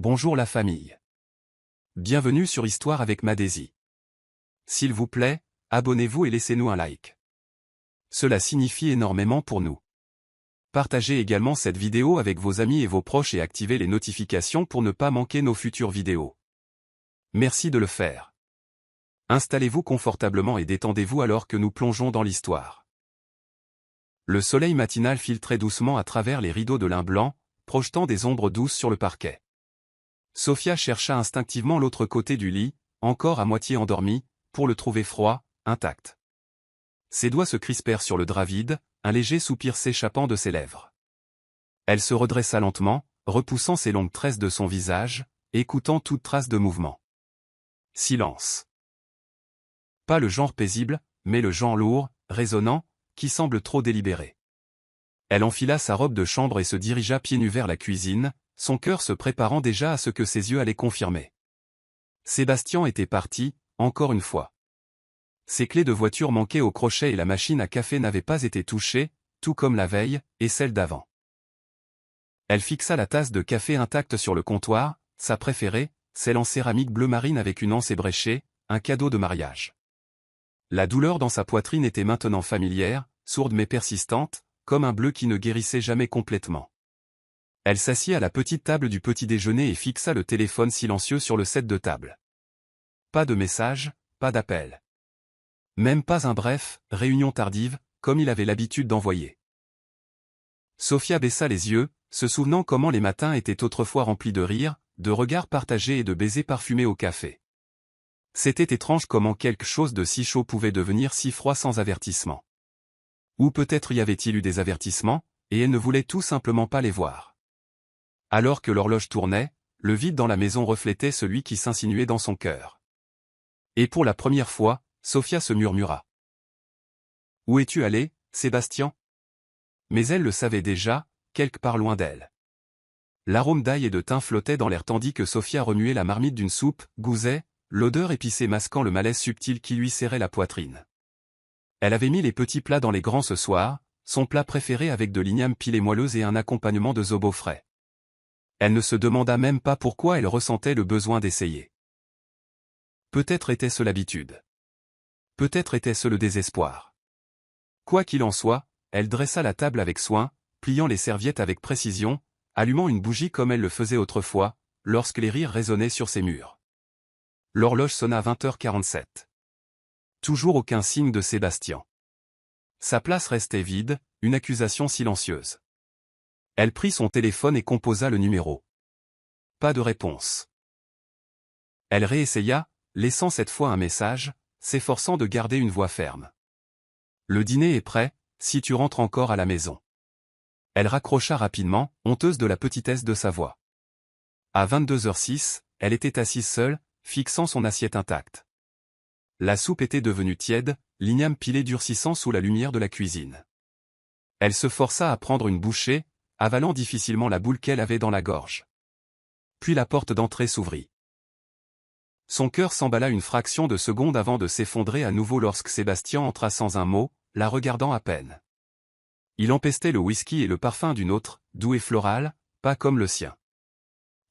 Bonjour la famille. Bienvenue sur Histoire avec Madési. S'il vous plaît, abonnez-vous et laissez-nous un like. Cela signifie énormément pour nous. Partagez également cette vidéo avec vos amis et vos proches et activez les notifications pour ne pas manquer nos futures vidéos. Merci de le faire. Installez-vous confortablement et détendez-vous alors que nous plongeons dans l'histoire. Le soleil matinal filtrait doucement à travers les rideaux de lin blanc, projetant des ombres douces sur le parquet. Sophia chercha instinctivement l'autre côté du lit, encore à moitié endormi, pour le trouver froid, intact. Ses doigts se crispèrent sur le drap vide, un léger soupir s'échappant de ses lèvres. Elle se redressa lentement, repoussant ses longues tresses de son visage, écoutant toute trace de mouvement. Silence. Pas le genre paisible, mais le genre lourd, résonnant, qui semble trop délibéré. Elle enfila sa robe de chambre et se dirigea pieds nus vers la cuisine, son cœur se préparant déjà à ce que ses yeux allaient confirmer. Sébastien était parti, encore une fois. Ses clés de voiture manquaient au crochet et la machine à café n'avait pas été touchée, tout comme la veille, et celle d'avant. Elle fixa la tasse de café intacte sur le comptoir, sa préférée, celle en céramique bleu marine avec une anse ébréchée, un cadeau de mariage. La douleur dans sa poitrine était maintenant familière, sourde mais persistante, comme un bleu qui ne guérissait jamais complètement. Elle s'assit à la petite table du petit déjeuner et fixa le téléphone silencieux sur le set de table. Pas de message, pas d'appel. Même pas un bref, réunion tardive, comme il avait l'habitude d'envoyer. Sophia baissa les yeux, se souvenant comment les matins étaient autrefois remplis de rires, de regards partagés et de baisers parfumés au café. C'était étrange comment quelque chose de si chaud pouvait devenir si froid sans avertissement. Ou peut-être y avait-il eu des avertissements, et elle ne voulait tout simplement pas les voir. Alors que l'horloge tournait, le vide dans la maison reflétait celui qui s'insinuait dans son cœur. Et pour la première fois, Sophia se murmura. « Où es-tu allé, Sébastien ?» Mais elle le savait déjà, quelque part loin d'elle. L'arôme d'ail et de thym flottait dans l'air tandis que Sophia remuait la marmite d'une soupe, gousset, l'odeur épicée masquant le malaise subtil qui lui serrait la poitrine. Elle avait mis les petits plats dans les grands ce soir, son plat préféré avec de l'igname pilée moelleuse et un accompagnement de zobo frais. Elle ne se demanda même pas pourquoi elle ressentait le besoin d'essayer. Peut-être était-ce l'habitude. Peut-être était-ce le désespoir. Quoi qu'il en soit, elle dressa la table avec soin, pliant les serviettes avec précision, allumant une bougie comme elle le faisait autrefois, lorsque les rires résonnaient sur ses murs. L'horloge sonna à 20h47. Toujours aucun signe de Sébastien. Sa place restait vide, une accusation silencieuse. Elle prit son téléphone et composa le numéro. Pas de réponse. Elle réessaya, laissant cette fois un message, s'efforçant de garder une voix ferme. Le dîner est prêt, si tu rentres encore à la maison. Elle raccrocha rapidement, honteuse de la petitesse de sa voix. À 22h06, elle était assise seule, fixant son assiette intacte. La soupe était devenue tiède, l'igname pilé durcissant sous la lumière de la cuisine. Elle se força à prendre une bouchée, avalant difficilement la boule qu'elle avait dans la gorge. Puis la porte d'entrée s'ouvrit. Son cœur s'emballa une fraction de seconde avant de s'effondrer à nouveau lorsque Sébastien entra sans un mot, la regardant à peine. Il empestait le whisky et le parfum d'une autre, doux et floral, pas comme le sien.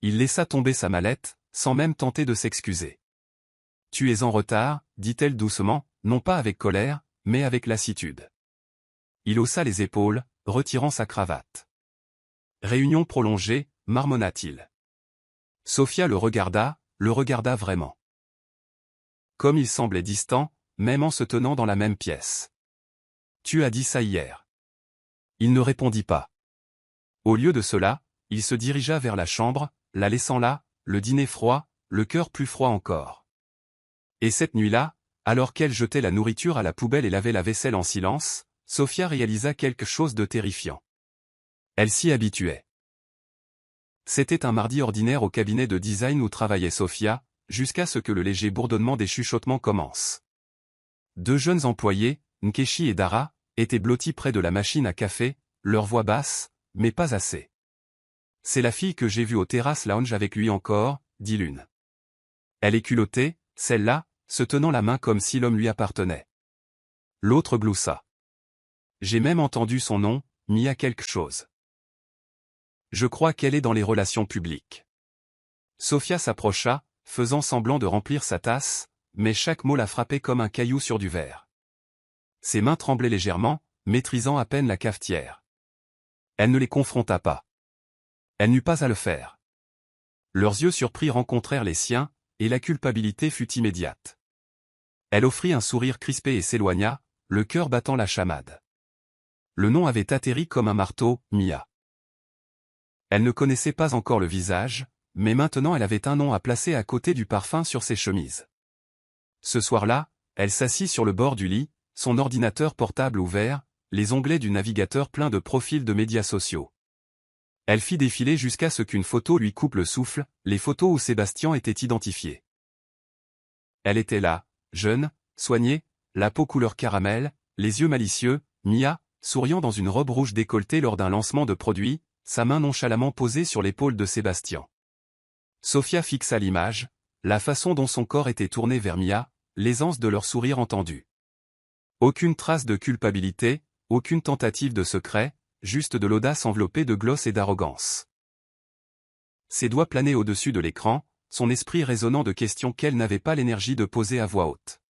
Il laissa tomber sa mallette, sans même tenter de s'excuser. « Tu es en retard », dit-elle doucement, non pas avec colère, mais avec lassitude. Il haussa les épaules, retirant sa cravate. « Réunion prolongée », marmonna-t-il. Sophia le regarda vraiment. Comme il semblait distant, même en se tenant dans la même pièce. « Tu as dit ça hier. » Il ne répondit pas. Au lieu de cela, il se dirigea vers la chambre, la laissant là, le dîner froid, le cœur plus froid encore. Et cette nuit-là, alors qu'elle jetait la nourriture à la poubelle et lavait la vaisselle en silence, Sophia réalisa quelque chose de terrifiant. Elle s'y habituait. C'était un mardi ordinaire au cabinet de design où travaillait Sophia, jusqu'à ce que le léger bourdonnement des chuchotements commence. Deux jeunes employés, Nkechi et Dara, étaient blottis près de la machine à café, leur voix basse, mais pas assez. « C'est la fille que j'ai vue au terrasse lounge avec lui encore », dit l'une. Elle est culottée, celle-là, se tenant la main comme si l'homme lui appartenait. L'autre gloussa. « J'ai même entendu son nom, Mia quelque chose. Je crois qu'elle est dans les relations publiques. » Sophia s'approcha, faisant semblant de remplir sa tasse, mais chaque mot la frappait comme un caillou sur du verre. Ses mains tremblaient légèrement, maîtrisant à peine la cafetière. Elle ne les confronta pas. Elle n'eut pas à le faire. Leurs yeux surpris rencontrèrent les siens, et la culpabilité fut immédiate. Elle offrit un sourire crispé et s'éloigna, le cœur battant la chamade. Le nom avait atterri comme un marteau, Mia. Elle ne connaissait pas encore le visage, mais maintenant elle avait un nom à placer à côté du parfum sur ses chemises. Ce soir-là, elle s'assit sur le bord du lit, son ordinateur portable ouvert, les onglets du navigateur pleins de profils de médias sociaux. Elle fit défiler jusqu'à ce qu'une photo lui coupe le souffle, les photos où Sébastien était identifié. Elle était là, jeune, soignée, la peau couleur caramel, les yeux malicieux, Mia, souriant dans une robe rouge décolletée lors d'un lancement de produit, sa main nonchalamment posée sur l'épaule de Sébastien. Sophia fixa l'image, la façon dont son corps était tourné vers Mia, l'aisance de leur sourire entendu. Aucune trace de culpabilité, aucune tentative de secret, juste de l'audace enveloppée de gloss et d'arrogance. Ses doigts planaient au-dessus de l'écran, son esprit résonnant de questions qu'elle n'avait pas l'énergie de poser à voix haute.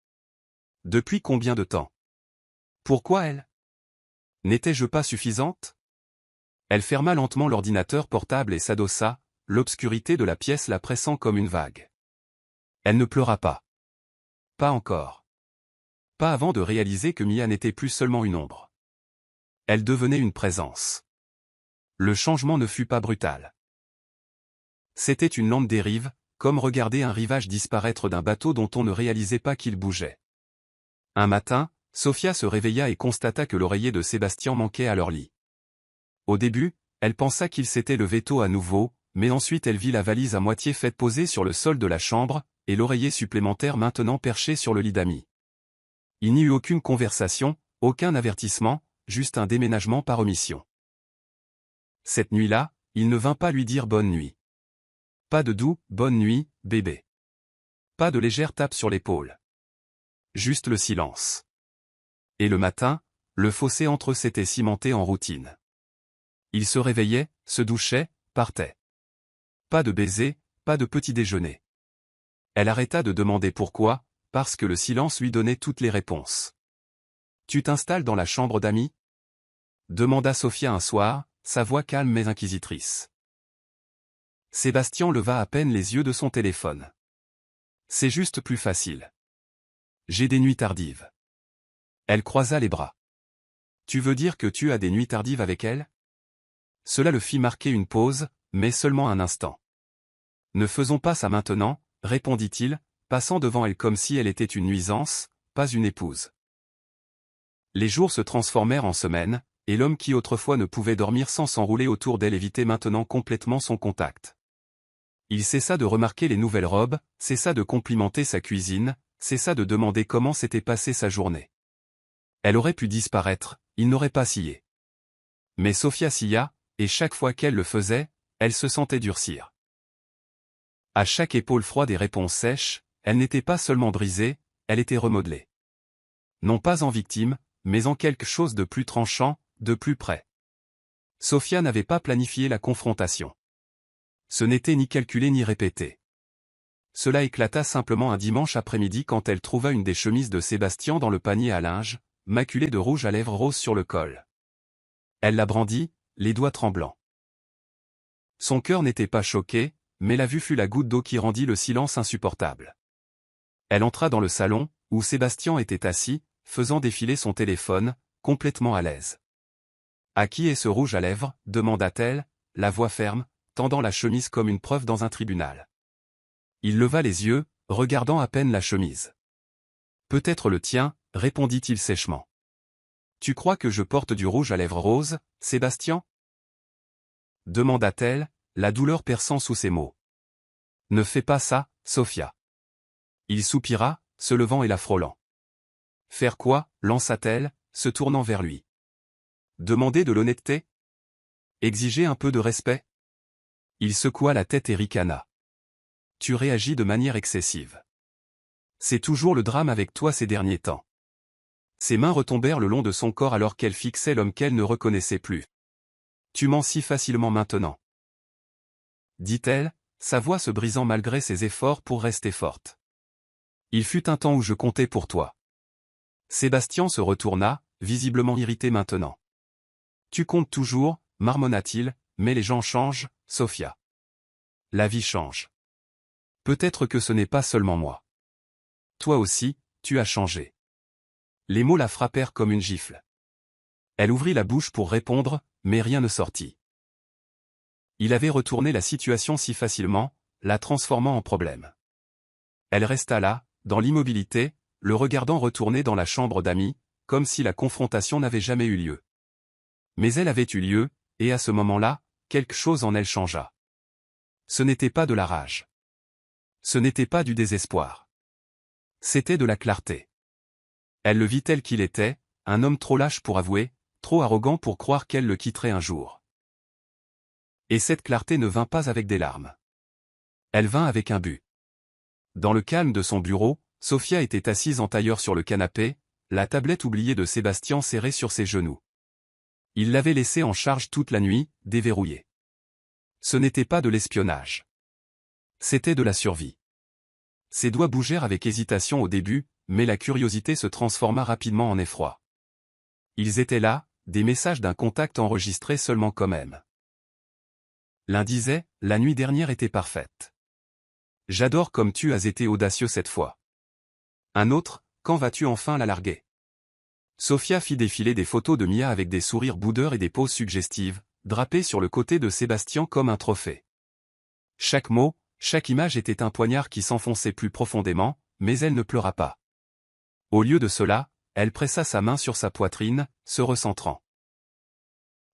Depuis combien de temps? Pourquoi elle? N'étais-je pas suffisante? Elle ferma lentement l'ordinateur portable et s'adossa, l'obscurité de la pièce la pressant comme une vague. Elle ne pleura pas. Pas encore. Pas avant de réaliser que Mia n'était plus seulement une ombre. Elle devenait une présence. Le changement ne fut pas brutal. C'était une lente dérive, comme regarder un rivage disparaître d'un bateau dont on ne réalisait pas qu'il bougeait. Un matin, Sophia se réveilla et constata que l'oreiller de Sébastien manquait à leur lit. Au début, elle pensa qu'il s'était levé tôt à nouveau, mais ensuite elle vit la valise à moitié faite poser sur le sol de la chambre, et l'oreiller supplémentaire maintenant perché sur le lit d'amis. Il n'y eut aucune conversation, aucun avertissement, juste un déménagement par omission. Cette nuit-là, il ne vint pas lui dire bonne nuit. Pas de doux « bonne nuit, bébé ». Pas de légère tape sur l'épaule. Juste le silence. Et le matin, le fossé entre eux s'était cimenté en routine. Il se réveillait, se douchait, partait. Pas de baiser, pas de petit déjeuner. Elle arrêta de demander pourquoi, parce que le silence lui donnait toutes les réponses. « Tu t'installes dans la chambre d'amis ?» demanda Sophia un soir, sa voix calme mais inquisitrice. Sébastien leva à peine les yeux de son téléphone. « C'est juste plus facile. J'ai des nuits tardives. » Elle croisa les bras. « Tu veux dire que tu as des nuits tardives avec elle ?» Cela le fit marquer une pause, mais seulement un instant. « Ne faisons pas ça maintenant, » répondit-il, passant devant elle comme si elle était une nuisance, pas une épouse. Les jours se transformèrent en semaines, et l'homme qui autrefois ne pouvait dormir sans s'enrouler autour d'elle évitait maintenant complètement son contact. Il cessa de remarquer les nouvelles robes, cessa de complimenter sa cuisine, cessa de demander comment s'était passée sa journée. Elle aurait pu disparaître, il n'aurait pas scié. Mais Sophia scia, et chaque fois qu'elle le faisait, elle se sentait durcir. À chaque épaule froide et réponse sèche, elle n'était pas seulement brisée, elle était remodelée. Non pas en victime, mais en quelque chose de plus tranchant, de plus près. Sophia n'avait pas planifié la confrontation. Ce n'était ni calculé ni répété. Cela éclata simplement un dimanche après-midi quand elle trouva une des chemises de Sébastien dans le panier à linge, maculée de rouge à lèvres rose sur le col. Elle la brandit, les doigts tremblants. Son cœur n'était pas choqué, mais la vue fut la goutte d'eau qui rendit le silence insupportable. Elle entra dans le salon, où Sébastien était assis, faisant défiler son téléphone, complètement à l'aise. « À qui est ce rouge à lèvres ?» demanda-t-elle, la voix ferme, tendant la chemise comme une preuve dans un tribunal. Il leva les yeux, regardant à peine la chemise. « Peut-être le tien, » répondit-il sèchement. « Tu crois que je porte du rouge à lèvres rose, Sébastien ?» demanda-t-elle, la douleur perçant sous ses mots. « Ne fais pas ça, Sophia. » Il soupira, se levant et la frôlant. « Faire quoi ?» lança-t-elle, se tournant vers lui. « Demander de l'honnêteté ? Exiger un peu de respect ?» Il secoua la tête et ricana. « Tu réagis de manière excessive. C'est toujours le drame avec toi ces derniers temps. » Ses mains retombèrent le long de son corps alors qu'elle fixait l'homme qu'elle ne reconnaissait plus. « Tu mens si facilement maintenant. » dit-elle, sa voix se brisant malgré ses efforts pour rester forte. Il fut un temps où je comptais pour toi. Sébastien se retourna, visiblement irrité maintenant. Tu comptes toujours, marmonna-t-il, mais les gens changent, Sophia. La vie change. Peut-être que ce n'est pas seulement moi. Toi aussi, tu as changé. Les mots la frappèrent comme une gifle. Elle ouvrit la bouche pour répondre, mais rien ne sortit. Il avait retourné la situation si facilement, la transformant en problème. Elle resta là, dans l'immobilité, le regardant retourner dans la chambre d'amis, comme si la confrontation n'avait jamais eu lieu. Mais elle avait eu lieu, et à ce moment-là, quelque chose en elle changea. Ce n'était pas de la rage. Ce n'était pas du désespoir. C'était de la clarté. Elle le vit tel qu'il était, un homme trop lâche pour avouer, trop arrogant pour croire qu'elle le quitterait un jour. Et cette clarté ne vint pas avec des larmes. Elle vint avec un but. Dans le calme de son bureau, Sophia était assise en tailleur sur le canapé, la tablette oubliée de Sébastien serrée sur ses genoux. Il l'avait laissée en charge toute la nuit, déverrouillée. Ce n'était pas de l'espionnage. C'était de la survie. Ses doigts bougèrent avec hésitation au début, mais la curiosité se transforma rapidement en effroi. Ils étaient là, des messages d'un contact enregistré seulement quand même. L'un disait, la nuit dernière était parfaite. J'adore comme tu as été audacieux cette fois. Un autre, quand vas-tu enfin la larguer? Sophia fit défiler des photos de Mia avec des sourires boudeurs et des poses suggestives, drapées sur le côté de Sébastien comme un trophée. Chaque mot, chaque image était un poignard qui s'enfonçait plus profondément, mais elle ne pleura pas. Au lieu de cela, elle pressa sa main sur sa poitrine, se recentrant.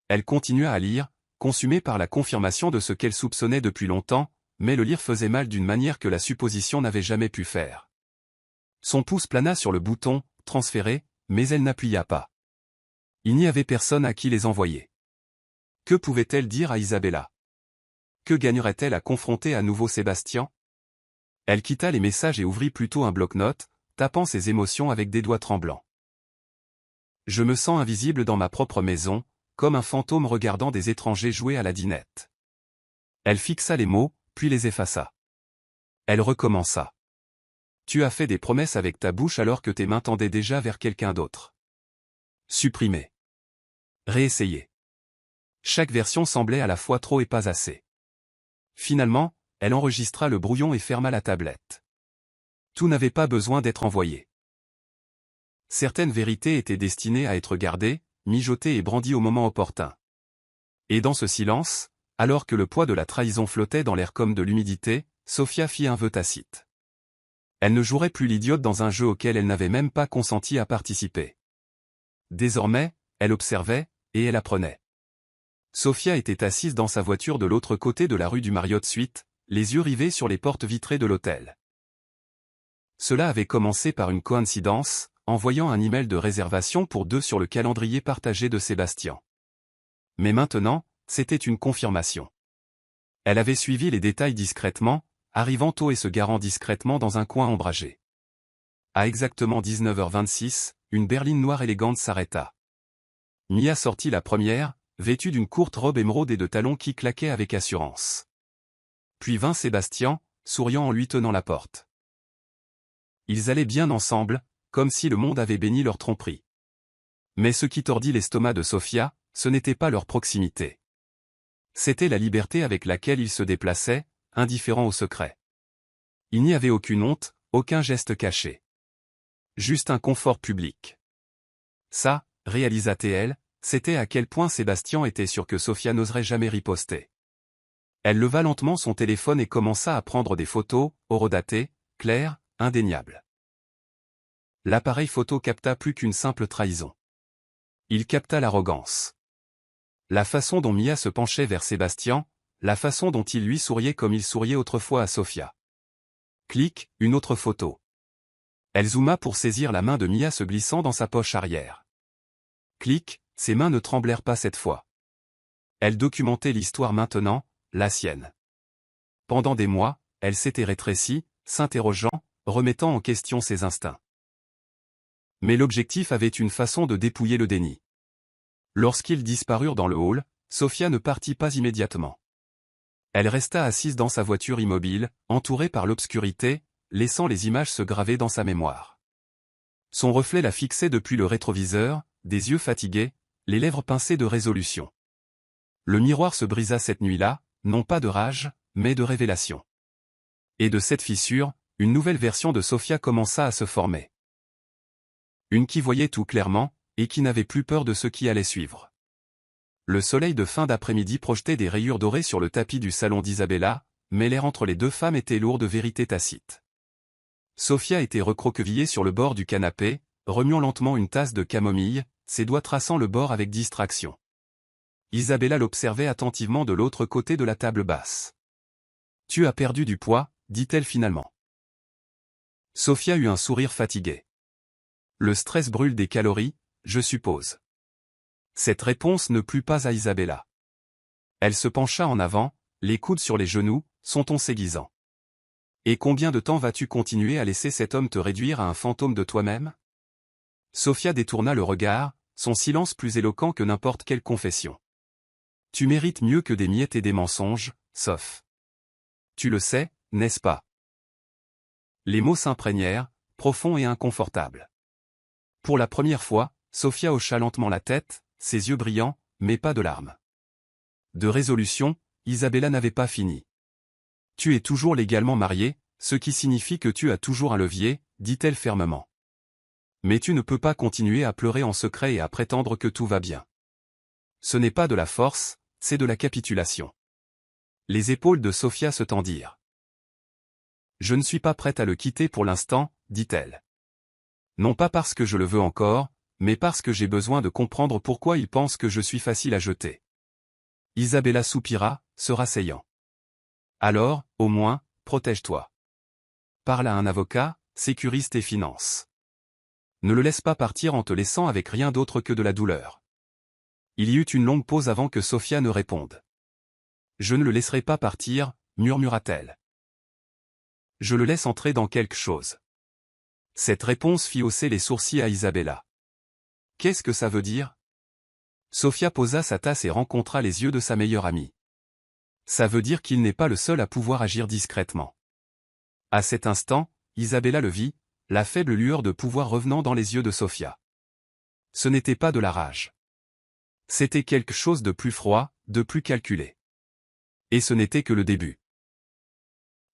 Elle continua à lire, consumée par la confirmation de ce qu'elle soupçonnait depuis longtemps, mais le lire faisait mal d'une manière que la supposition n'avait jamais pu faire. Son pouce plana sur le bouton « Transférer », mais elle n'appuya pas. Il n'y avait personne à qui les envoyer. Que pouvait-elle dire à Isabella? Que gagnerait-elle à confronter à nouveau Sébastien? Elle quitta les messages et ouvrit plutôt un bloc-notes, tapant ses émotions avec des doigts tremblants. Je me sens invisible dans ma propre maison, comme un fantôme regardant des étrangers jouer à la dinette. Elle fixa les mots, puis les effaça. Elle recommença. Tu as fait des promesses avec ta bouche alors que tes mains tendaient déjà vers quelqu'un d'autre. Supprimer. Réessayer. Chaque version semblait à la fois trop et pas assez. Finalement, elle enregistra le brouillon et ferma la tablette. Tout n'avait pas besoin d'être envoyé. Certaines vérités étaient destinées à être gardées, mijotées et brandies au moment opportun. Et dans ce silence, alors que le poids de la trahison flottait dans l'air comme de l'humidité, Sophia fit un vœu tacite. Elle ne jouerait plus l'idiote dans un jeu auquel elle n'avait même pas consenti à participer. Désormais, elle observait, et elle apprenait. Sophia était assise dans sa voiture de l'autre côté de la rue du Marriott Suite, les yeux rivés sur les portes vitrées de l'hôtel. Cela avait commencé par une coïncidence, envoyant un email de réservation pour 2 sur le calendrier partagé de Sébastien. Mais maintenant, c'était une confirmation. Elle avait suivi les détails discrètement, arrivant tôt et se garant discrètement dans un coin ombragé. À exactement 19h26, une berline noire élégante s'arrêta. Mia sortit la première, vêtue d'une courte robe émeraude et de talons qui claquaient avec assurance. Puis vint Sébastien, souriant en lui tenant la porte. Ils allaient bien ensemble, comme si le monde avait béni leur tromperie. Mais ce qui tordit l'estomac de Sophia, ce n'était pas leur proximité. C'était la liberté avec laquelle ils se déplaçaient, indifférents au secret. Il n'y avait aucune honte, aucun geste caché. Juste un confort public. Ça, réalisa-t-elle, c'était à quel point Sébastien était sûr que Sophia n'oserait jamais riposter. Elle leva lentement son téléphone et commença à prendre des photos, horodatées, claires, indéniables. L'appareil photo capta plus qu'une simple trahison. Il capta l'arrogance. La façon dont Mia se penchait vers Sébastien, la façon dont il lui souriait comme il souriait autrefois à Sophia. Clic, une autre photo. Elle zooma pour saisir la main de Mia se glissant dans sa poche arrière. Clic, ses mains ne tremblèrent pas cette fois. Elle documentait l'histoire maintenant, la sienne. Pendant des mois, elle s'était rétrécie, s'interrogeant, remettant en question ses instincts. Mais l'objectif avait une façon de dépouiller le déni. Lorsqu'ils disparurent dans le hall, Sophia ne partit pas immédiatement. Elle resta assise dans sa voiture immobile, entourée par l'obscurité, laissant les images se graver dans sa mémoire. Son reflet la fixait depuis le rétroviseur, des yeux fatigués, les lèvres pincées de résolution. Le miroir se brisa cette nuit-là, non pas de rage, mais de révélation. Et de cette fissure, une nouvelle version de Sophia commença à se former. Une qui voyait tout clairement, et qui n'avait plus peur de ce qui allait suivre. Le soleil de fin d'après-midi projetait des rayures dorées sur le tapis du salon d'Isabella, mais l'air entre les deux femmes était lourd de vérité tacite. Sophia était recroquevillée sur le bord du canapé, remuant lentement une tasse de camomille, ses doigts traçant le bord avec distraction. Isabella l'observait attentivement de l'autre côté de la table basse. « Tu as perdu du poids », dit-elle finalement. Sophia eut un sourire fatigué. « Le stress brûle des calories, je suppose. » Cette réponse ne plut pas à Isabella. Elle se pencha en avant, les coudes sur les genoux, son ton s'aiguisant. « Et combien de temps vas-tu continuer à laisser cet homme te réduire à un fantôme de toi-même » Sophia détourna le regard, son silence plus éloquent que n'importe quelle confession. « Tu mérites mieux que des miettes et des mensonges, Soph. Tu le sais, n'est-ce pas ?» Les mots s'imprégnèrent, profonds et inconfortables. Pour la première fois, Sophia hocha lentement la tête, ses yeux brillants, mais pas de larmes. De résolution, Isabella n'avait pas fini. « Tu es toujours légalement marié, ce qui signifie que tu as toujours un levier, dit-elle fermement. Mais tu ne peux pas continuer à pleurer en secret et à prétendre que tout va bien. Ce n'est pas de la force, c'est de la capitulation. » Les épaules de Sophia se tendirent. « Je ne suis pas prête à le quitter pour l'instant, dit-elle. Non pas parce que je le veux encore, mais parce que j'ai besoin de comprendre pourquoi il pense que je suis facile à jeter. » Isabella soupira, se rasseyant. « Alors, au moins, protège-toi. Parle à un avocat, sécurise tes finances. Ne le laisse pas partir en te laissant avec rien d'autre que de la douleur. » Il y eut une longue pause avant que Sophia ne réponde. « Je ne le laisserai pas partir, murmura-t-elle. Je le laisse entrer dans quelque chose. » Cette réponse fit hausser les sourcils à Isabella. « Qu'est-ce que ça veut dire ?» Sophia posa sa tasse et rencontra les yeux de sa meilleure amie. « Ça veut dire qu'il n'est pas le seul à pouvoir agir discrètement. » À cet instant, Isabella le vit, la faible lueur de pouvoir revenant dans les yeux de Sophia. Ce n'était pas de la rage. C'était quelque chose de plus froid, de plus calculé. Et ce n'était que le début.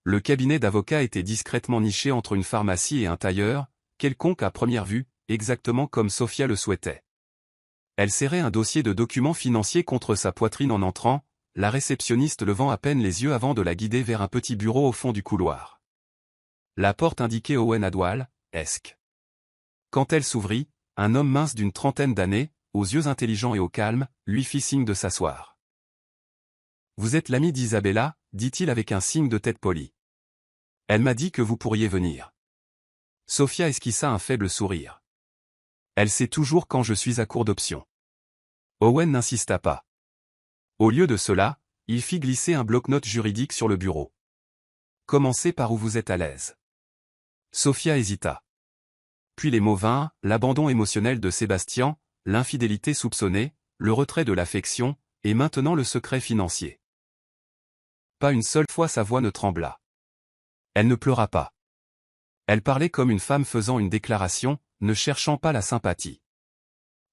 Le cabinet d'avocats était discrètement niché entre une pharmacie et un tailleur, quelconque à première vue, exactement comme Sophia le souhaitait. Elle serrait un dossier de documents financiers contre sa poitrine en entrant, la réceptionniste levant à peine les yeux avant de la guider vers un petit bureau au fond du couloir. La porte indiquait Owen Adwal, esq. Quand elle s'ouvrit, un homme mince d'une trentaine d'années, aux yeux intelligents et au calme, lui fit signe de s'asseoir. « Vous êtes l'ami d'Isabella » dit-il avec un signe de tête poli. « Elle m'a dit que vous pourriez venir. » Sophia esquissa un faible sourire. « Elle sait toujours quand je suis à court d'options. » Owen n'insista pas. Au lieu de cela, il fit glisser un bloc-notes juridique sur le bureau. « Commencez par où vous êtes à l'aise. » Sophia hésita. Puis les mots vinrent, l'abandon émotionnel de Sébastien, l'infidélité soupçonnée, le retrait de l'affection, et maintenant le secret financier. Pas une seule fois sa voix ne trembla. Elle ne pleura pas. Elle parlait comme une femme faisant une déclaration, ne cherchant pas la sympathie.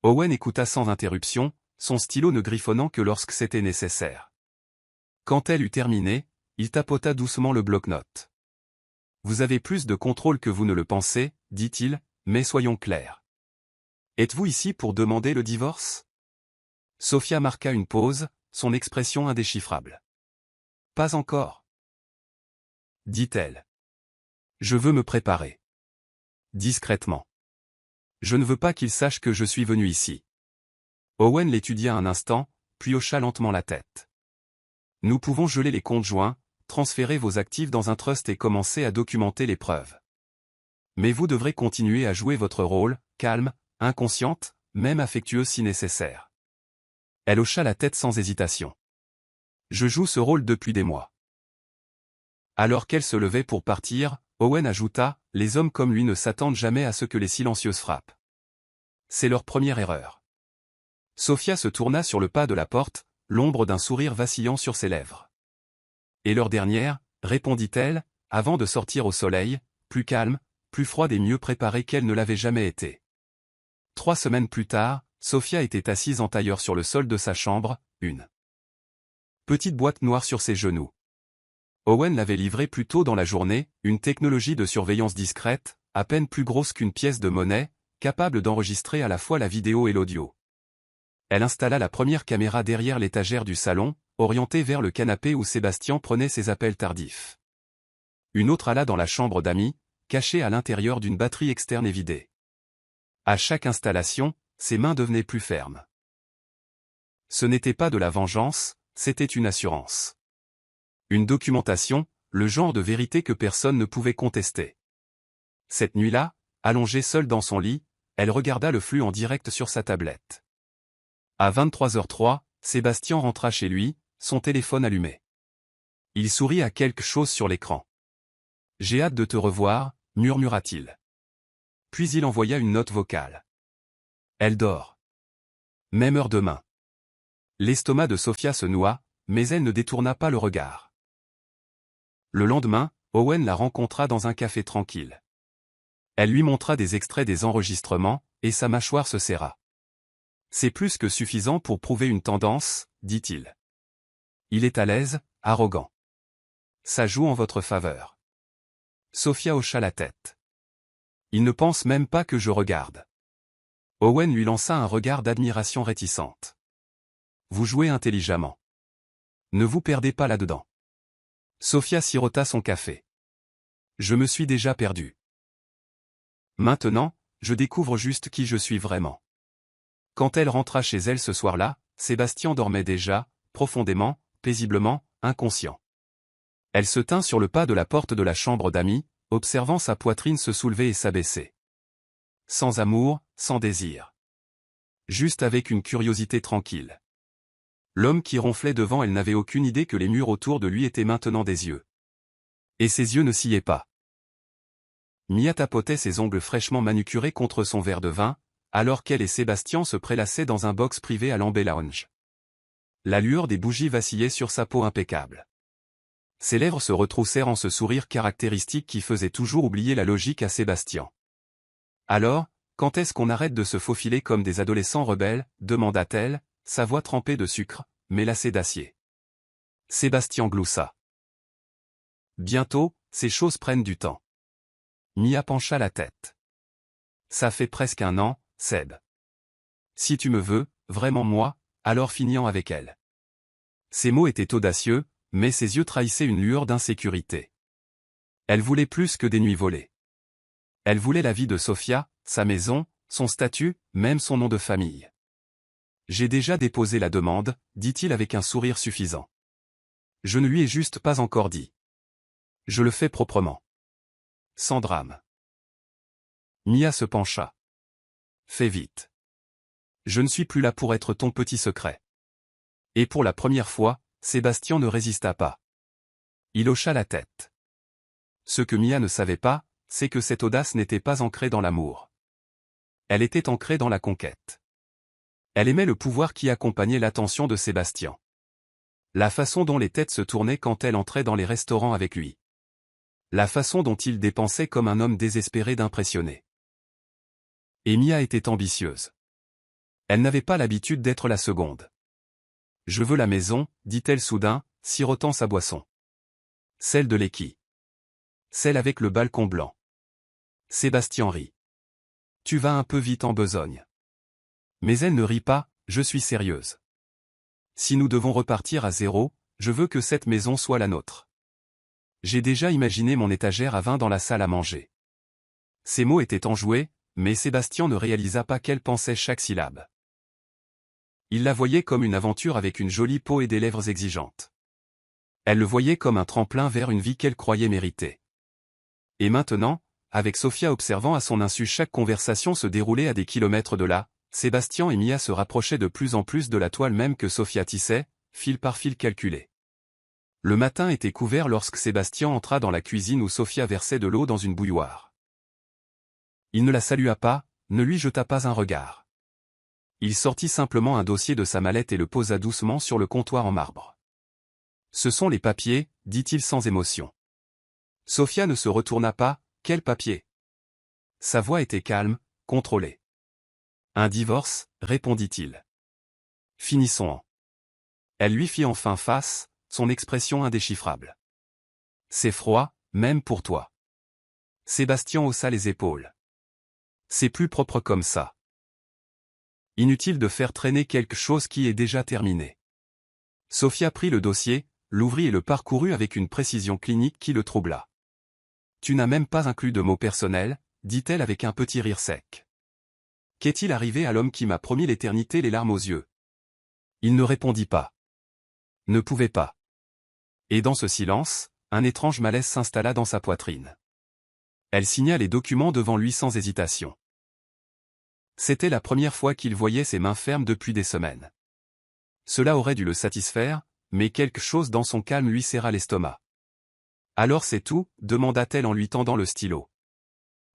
Owen écouta sans interruption, son stylo ne griffonnant que lorsque c'était nécessaire. Quand elle eut terminé, il tapota doucement le bloc-notes. « Vous avez plus de contrôle que vous ne le pensez, dit-il, mais soyons clairs. Êtes-vous ici pour demander le divorce ?» Sophia marqua une pause, son expression indéchiffrable. « Pas encore. » dit-elle. « Je veux me préparer. Discrètement. Je ne veux pas qu'il sache que je suis venu ici. » Owen l'étudia un instant, puis hocha lentement la tête. « Nous pouvons geler les comptes joints, transférer vos actifs dans un trust et commencer à documenter les preuves. Mais vous devrez continuer à jouer votre rôle, calme, inconsciente, même affectueuse si nécessaire. » Elle hocha la tête sans hésitation. « Je joue ce rôle depuis des mois. » Alors qu'elle se levait pour partir, Owen ajouta, « Les hommes comme lui ne s'attendent jamais à ce que les silencieuses frappent. C'est leur première erreur. » Sophia se tourna sur le pas de la porte, l'ombre d'un sourire vacillant sur ses lèvres. Et l'heure dernière, répondit-elle, avant de sortir au soleil, plus calme, plus froide et mieux préparée qu'elle ne l'avait jamais été. 3 semaines plus tard, Sophia était assise en tailleur sur le sol de sa chambre, une petite boîte noire sur ses genoux. Owen l'avait livrée plus tôt dans la journée, une technologie de surveillance discrète, à peine plus grosse qu'une pièce de monnaie, capable d'enregistrer à la fois la vidéo et l'audio. Elle installa la première caméra derrière l'étagère du salon, orientée vers le canapé où Sébastien prenait ses appels tardifs. Une autre alla dans la chambre d'amis, cachée à l'intérieur d'une batterie externe et vidée. À chaque installation, ses mains devenaient plus fermes. Ce n'était pas de la vengeance, c'était une assurance. Une documentation, le genre de vérité que personne ne pouvait contester. Cette nuit-là, allongée seule dans son lit, elle regarda le flux en direct sur sa tablette. À 23h03, Sébastien rentra chez lui, son téléphone allumé. Il sourit à quelque chose sur l'écran. « J'ai hâte de te revoir », murmura-t-il. Puis il envoya une note vocale. « Elle dort. Même heure demain. » L'estomac de Sophia se noua, mais elle ne détourna pas le regard. Le lendemain, Owen la rencontra dans un café tranquille. Elle lui montra des extraits des enregistrements, et sa mâchoire se serra. « C'est plus que suffisant pour prouver une tendance, dit-il. Il est à l'aise, arrogant. Ça joue en votre faveur. » Sophia hocha la tête. « Il ne pense même pas que je regarde. » Owen lui lança un regard d'admiration réticente. « Vous jouez intelligemment. Ne vous perdez pas là-dedans. » Sophia sirota son café. « Je me suis déjà perdu. Maintenant, je découvre juste qui je suis vraiment. » Quand elle rentra chez elle ce soir-là, Sébastien dormait déjà, profondément, paisiblement, inconscient. Elle se tint sur le pas de la porte de la chambre d'amis, observant sa poitrine se soulever et s'abaisser. Sans amour, sans désir. Juste avec une curiosité tranquille. L'homme qui ronflait devant elle n'avait aucune idée que les murs autour de lui étaient maintenant des yeux. Et ses yeux ne sciaient pas. Mia tapotait ses ongles fraîchement manucurés contre son verre de vin, alors qu'elle et Sébastien se prélassaient dans un box privé à l'Amber Lounge. La lueur des bougies vacillait sur sa peau impeccable. Ses lèvres se retroussèrent en ce sourire caractéristique qui faisait toujours oublier la logique à Sébastien. « Alors, quand est-ce qu'on arrête de se faufiler comme des adolescents rebelles ?» demanda-t-elle, sa voix trempée de sucre, mais lassée d'acier. Sébastien gloussa. « Bientôt, ces choses prennent du temps. » Mia pencha la tête. « Ça fait presque 1 an, Seb. Si tu me veux, vraiment moi, alors fignant avec elle. » Ces mots étaient audacieux, mais ses yeux trahissaient une lueur d'insécurité. Elle voulait plus que des nuits volées. Elle voulait la vie de Sophia, sa maison, son statut, même son nom de famille. « J'ai déjà déposé la demande, » dit-il avec un sourire suffisant. « Je ne lui ai juste pas encore dit. Je le fais proprement. Sans drame. » Mia se pencha. « Fais vite. Je ne suis plus là pour être ton petit secret. » Et pour la première fois, Sébastien ne résista pas. Il hocha la tête. Ce que Mia ne savait pas, c'est que cette audace n'était pas ancrée dans l'amour. Elle était ancrée dans la conquête. Elle aimait le pouvoir qui accompagnait l'attention de Sébastien. La façon dont les têtes se tournaient quand elle entrait dans les restaurants avec lui. La façon dont il dépensait comme un homme désespéré d'impressionner. Et Mia était ambitieuse. Elle n'avait pas l'habitude d'être la seconde. « Je veux la maison, » dit-elle soudain, sirotant sa boisson. « Celle de Lecky. Celle avec le balcon blanc. » Sébastien rit. « Tu vas un peu vite en besogne. » Mais elle ne rit pas, « Je suis sérieuse. Si nous devons repartir à zéro, je veux que cette maison soit la nôtre. J'ai déjà imaginé mon étagère à vin dans la salle à manger. » Ces mots étaient enjoués, mais Sébastien ne réalisa pas qu'elle pensait chaque syllabe. Il la voyait comme une aventure avec une jolie peau et des lèvres exigeantes. Elle le voyait comme un tremplin vers une vie qu'elle croyait mériter. Et maintenant, avec Sophia observant à son insu chaque conversation se dérouler à des kilomètres de là, Sébastien et Mia se rapprochaient de plus en plus de la toile même que Sophia tissait, fil par fil calculé. Le matin était couvert lorsque Sébastien entra dans la cuisine où Sophia versait de l'eau dans une bouilloire. Il ne la salua pas, ne lui jeta pas un regard. Il sortit simplement un dossier de sa mallette et le posa doucement sur le comptoir en marbre. Ce sont les papiers, dit-il sans émotion. Sophia ne se retourna pas. Quel papier? Sa voix était calme, contrôlée. Un divorce, répondit-il. Finissons-en. Elle lui fit enfin face, son expression indéchiffrable. C'est froid, même pour toi. Sébastien haussa les épaules. C'est plus propre comme ça. Inutile de faire traîner quelque chose qui est déjà terminé. Sophia prit le dossier, l'ouvrit et le parcourut avec une précision clinique qui le troubla. Tu n'as même pas inclus de mots personnels, dit-elle avec un petit rire sec. Qu'est-il arrivé à l'homme qui m'a promis l'éternité les larmes aux yeux? Il ne répondit pas. Ne pouvait pas. Et dans ce silence, un étrange malaise s'installa dans sa poitrine. Elle signa les documents devant lui sans hésitation. C'était la première fois qu'il voyait ses mains fermes depuis des semaines. Cela aurait dû le satisfaire, mais quelque chose dans son calme lui serra l'estomac. Alors c'est tout, demanda-t-elle en lui tendant le stylo.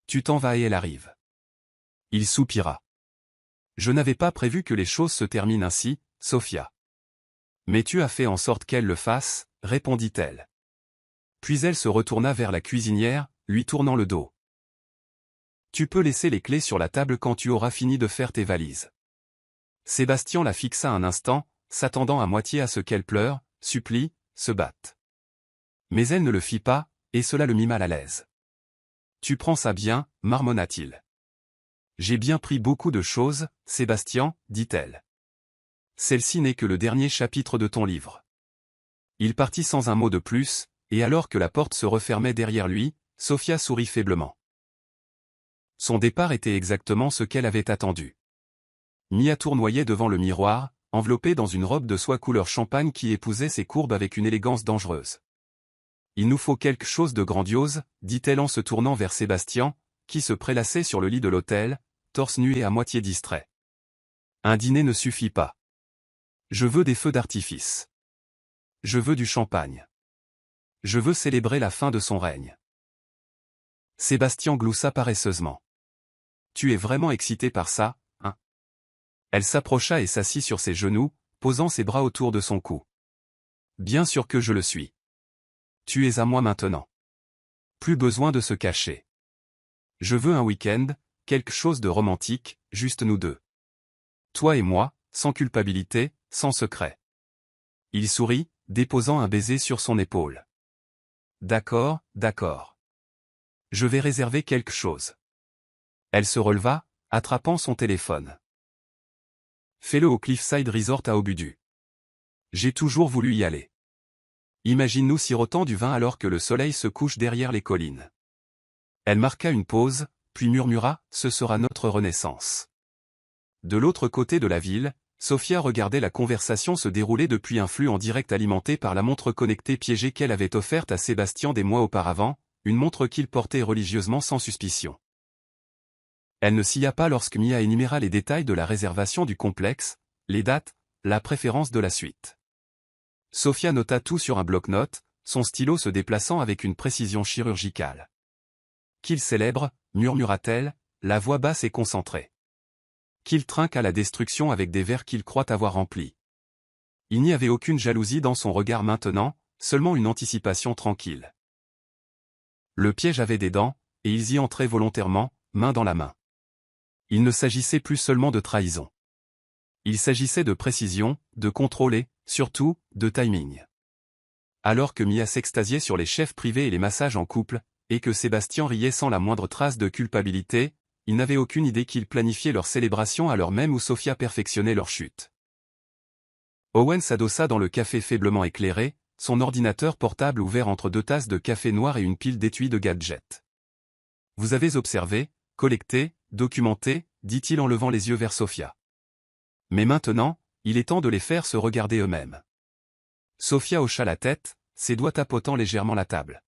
Tu t'en vas et elle arrive. Il soupira. Je n'avais pas prévu que les choses se terminent ainsi, Sophia. Mais tu as fait en sorte qu'elle le fasse, répondit-elle. Puis elle se retourna vers la cuisinière, lui tournant le dos. Tu peux laisser les clés sur la table quand tu auras fini de faire tes valises. Sébastien la fixa un instant, s'attendant à moitié à ce qu'elle pleure, supplie, se batte. Mais elle ne le fit pas, et cela le mit mal à l'aise. Tu prends ça bien, marmonna-t-il. J'ai bien pris beaucoup de choses, Sébastien, dit-elle. Celle-ci n'est que le dernier chapitre de ton livre. Il partit sans un mot de plus, et alors que la porte se refermait derrière lui, Sophia sourit faiblement. Son départ était exactement ce qu'elle avait attendu. Mia tournoyait devant le miroir, enveloppée dans une robe de soie couleur champagne qui épousait ses courbes avec une élégance dangereuse. Il nous faut quelque chose de grandiose, dit-elle en se tournant vers Sébastien, qui se prélassait sur le lit de l'hôtel, torse nu et à moitié distrait. Un dîner ne suffit pas. Je veux des feux d'artifice. Je veux du champagne. Je veux célébrer la fin de son règne. Sébastien gloussa paresseusement. Tu es vraiment excité par ça, hein? Elle s'approcha et s'assit sur ses genoux, posant ses bras autour de son cou. Bien sûr que je le suis. Tu es à moi maintenant. Plus besoin de se cacher. Je veux un week-end, quelque chose de romantique, juste nous deux. Toi et moi, sans culpabilité, sans secret. Il sourit, déposant un baiser sur son épaule. D'accord, d'accord. Je vais réserver quelque chose. Elle se releva, attrapant son téléphone. Fais-le au Cliffside Resort à Obudu. J'ai toujours voulu y aller. Imagine-nous sirotant du vin alors que le soleil se couche derrière les collines. Elle marqua une pause, puis murmura, ce sera notre renaissance. De l'autre côté de la ville, Sophia regardait la conversation se dérouler depuis un flux en direct alimenté par la montre connectée piégée qu'elle avait offerte à Sébastien des mois auparavant, une montre qu'il portait religieusement sans suspicion. Elle ne s'y a pas lorsque Mia énuméra les détails de la réservation du complexe, les dates, la préférence de la suite. Sophia nota tout sur un bloc-notes, son stylo se déplaçant avec une précision chirurgicale. Qu'il célèbre, murmura-t-elle, la voix basse et concentrée. Qu'il trinque à la destruction avec des vers qu'il croit avoir remplis. Il n'y avait aucune jalousie dans son regard maintenant, seulement une anticipation tranquille. Le piège avait des dents, et ils y entraient volontairement, main dans la main. Il ne s'agissait plus seulement de trahison. Il s'agissait de précision, de contrôle et, surtout, de timing. Alors que Mia s'extasiait sur les chefs privés et les massages en couple, et que Sébastien riait sans la moindre trace de culpabilité, il n'avait aucune idée qu'ils planifiaient leur célébration à l'heure même où Sophia perfectionnait leur chute. Owen s'adossa dans le café faiblement éclairé, son ordinateur portable ouvert entre deux tasses de café noir et une pile d'étuis de gadgets. Vous avez observé, collecté, documenté, dit-il en levant les yeux vers Sophia. Mais maintenant, il est temps de les faire se regarder eux-mêmes. Sophia hocha la tête, ses doigts tapotant légèrement la table.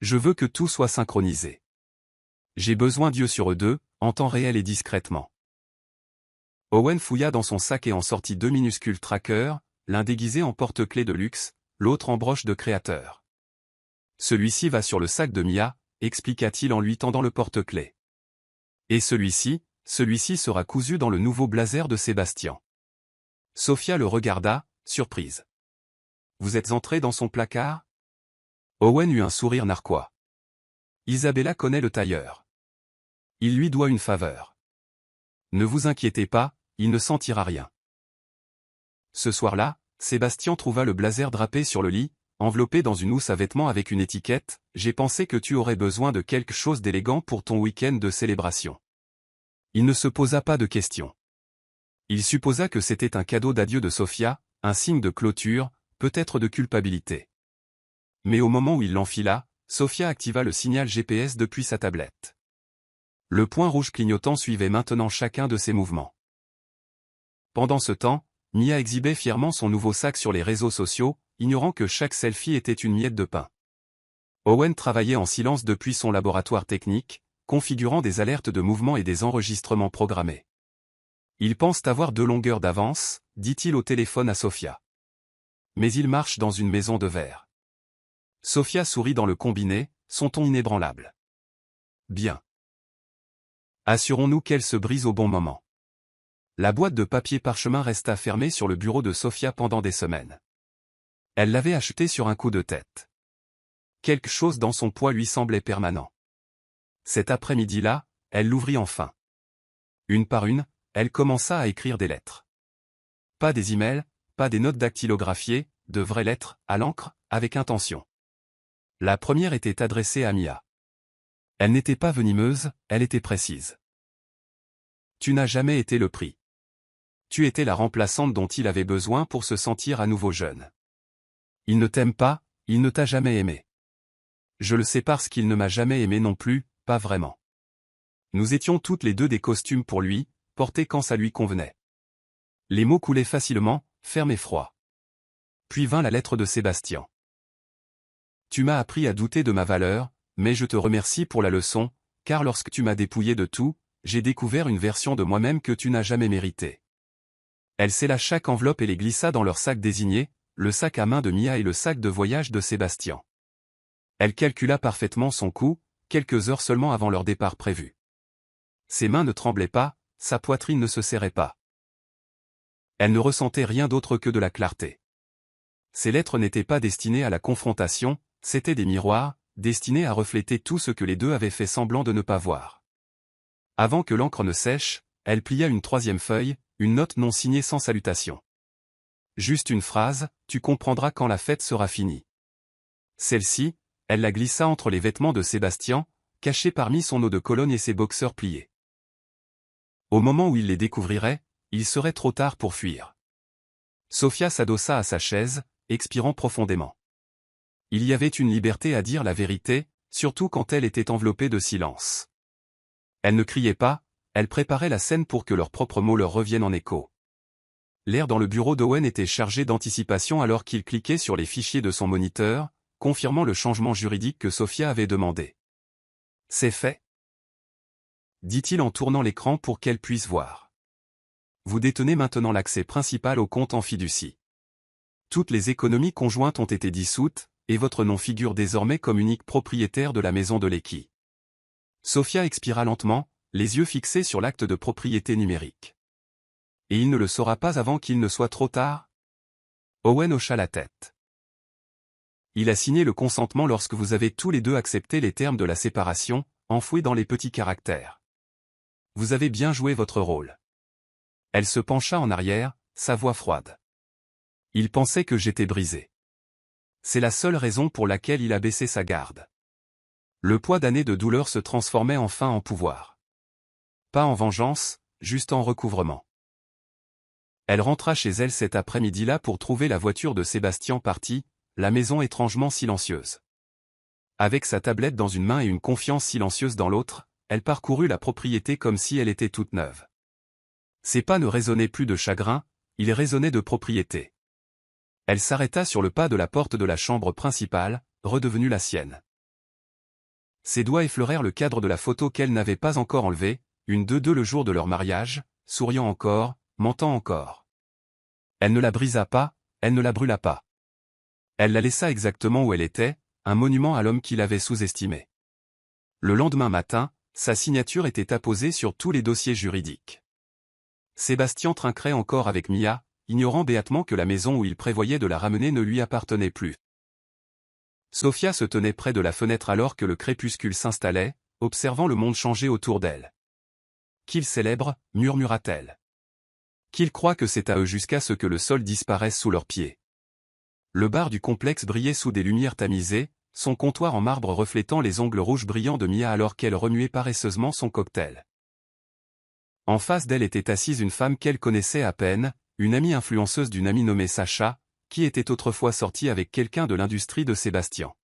Je veux que tout soit synchronisé. J'ai besoin d'yeux sur eux deux, en temps réel et discrètement. Owen fouilla dans son sac et en sortit deux minuscules trackers, l'un déguisé en porte-clés de luxe, l'autre en broche de créateur. Celui-ci va sur le sac de Mia, expliqua-t-il en lui tendant le porte-clés. Et celui-ci sera cousu dans le nouveau blazer de Sébastien. Sophia le regarda, surprise. Vous êtes entré dans son placard? Owen eut un sourire narquois. Isabella connaît le tailleur. Il lui doit une faveur. Ne vous inquiétez pas, il ne sentira rien. Ce soir-là, Sébastien trouva le blazer drapé sur le lit, enveloppé dans une housse à vêtements avec une étiquette « J'ai pensé que tu aurais besoin de quelque chose d'élégant pour ton week-end de célébration. » Il ne se posa pas de questions. Il supposa que c'était un cadeau d'adieu de Sophia, un signe de clôture, peut-être de culpabilité. Mais au moment où il l'enfila, Sophia activa le signal GPS depuis sa tablette. Le point rouge clignotant suivait maintenant chacun de ses mouvements. Pendant ce temps, Mia exhibait fièrement son nouveau sac sur les réseaux sociaux, ignorant que chaque selfie était une miette de pain. Owen travaillait en silence depuis son laboratoire technique, configurant des alertes de mouvement et des enregistrements programmés. Ils pensent avoir 2 longueurs d'avance, dit-il au téléphone à Sophia. Mais ils marchent dans une maison de verre. Sophia sourit dans le combiné, son ton inébranlable. Bien. Assurons-nous qu'elle se brise au bon moment. La boîte de papier parchemin resta fermée sur le bureau de Sophia pendant des semaines. Elle l'avait achetée sur un coup de tête. Quelque chose dans son poids lui semblait permanent. Cet après-midi-là, elle l'ouvrit enfin. Une par une, elle commença à écrire des lettres. Pas des emails, pas des notes dactylographiées, de vraies lettres, à l'encre, avec intention. La première était adressée à Mia. Elle n'était pas venimeuse, elle était précise. Tu n'as jamais été le prix. Tu étais la remplaçante dont il avait besoin pour se sentir à nouveau jeune. Il ne t'aime pas, il ne t'a jamais aimé. Je le sais parce qu'il ne m'a jamais aimé non plus, pas vraiment. Nous étions toutes les deux des costumes pour lui, portés quand ça lui convenait. Les mots coulaient facilement, fermes et froids. Puis vint la lettre de Sébastien. Tu m'as appris à douter de ma valeur, mais je te remercie pour la leçon, car lorsque tu m'as dépouillé de tout, j'ai découvert une version de moi-même que tu n'as jamais méritée. Elle scella chaque enveloppe et les glissa dans leur sac désigné, le sac à main de Mia et le sac de voyage de Sébastien. Elle calcula parfaitement son coût, quelques heures seulement avant leur départ prévu. Ses mains ne tremblaient pas, sa poitrine ne se serrait pas. Elle ne ressentait rien d'autre que de la clarté. Ces lettres n'étaient pas destinées à la confrontation, c'étaient des miroirs, destinés à refléter tout ce que les deux avaient fait semblant de ne pas voir. Avant que l'encre ne sèche, elle plia une 3e feuille, une note non signée sans salutation. Juste une phrase, tu comprendras quand la fête sera finie. Celle-ci, elle la glissa entre les vêtements de Sébastien, cachés parmi son eau de Cologne et ses boxeurs pliés. Au moment où il les découvrirait, il serait trop tard pour fuir. Sophia s'adossa à sa chaise, expirant profondément. Il y avait une liberté à dire la vérité, surtout quand elle était enveloppée de silence. Elle ne criait pas, elle préparait la scène pour que leurs propres mots leur reviennent en écho. L'air dans le bureau d'Owen était chargé d'anticipation alors qu'il cliquait sur les fichiers de son moniteur, confirmant le changement juridique que Sophia avait demandé. C'est fait, dit-il en tournant l'écran pour qu'elle puisse voir. Vous détenez maintenant l'accès principal au compte en fiducie. Toutes les économies conjointes ont été dissoutes, et votre nom figure désormais comme unique propriétaire de la maison de Lecky. Sophia expira lentement, les yeux fixés sur l'acte de propriété numérique. Et il ne le saura pas avant qu'il ne soit trop tard? Owen hocha la tête. Il a signé le consentement lorsque vous avez tous les deux accepté les termes de la séparation, enfouis dans les petits caractères. Vous avez bien joué votre rôle. Elle se pencha en arrière, sa voix froide. Il pensait que j'étais brisé. C'est la seule raison pour laquelle il a baissé sa garde. Le poids d'années de douleur se transformait enfin en pouvoir. Pas en vengeance, juste en recouvrement. Elle rentra chez elle cet après-midi-là pour trouver la voiture de Sébastien partie, la maison étrangement silencieuse. Avec sa tablette dans une main et une confiance silencieuse dans l'autre, elle parcourut la propriété comme si elle était toute neuve. Ses pas ne résonnaient plus de chagrin, ils résonnaient de propriété. Elle s'arrêta sur le pas de la porte de la chambre principale, redevenue la sienne. Ses doigts effleurèrent le cadre de la photo qu'elle n'avait pas encore enlevée, une de deux le jour de leur mariage, souriant encore, mentant encore. Elle ne la brisa pas, elle ne la brûla pas. Elle la laissa exactement où elle était, un monument à l'homme qui l'avait sous-estimé. Le lendemain matin, sa signature était apposée sur tous les dossiers juridiques. Sébastien trinquerait encore avec Mia, ignorant béatement que la maison où il prévoyait de la ramener ne lui appartenait plus. Sofia se tenait près de la fenêtre alors que le crépuscule s'installait, observant le monde changer autour d'elle. Qu'ils célèbrent, murmura-t-elle. Qu'ils croient que c'est à eux jusqu'à ce que le sol disparaisse sous leurs pieds. Le bar du complexe brillait sous des lumières tamisées, son comptoir en marbre reflétant les ongles rouges brillants de Mia alors qu'elle remuait paresseusement son cocktail. En face d'elle était assise une femme qu'elle connaissait à peine, une amie influenceuse d'une amie nommée Sacha, qui était autrefois sortie avec quelqu'un de l'industrie de Sébastien.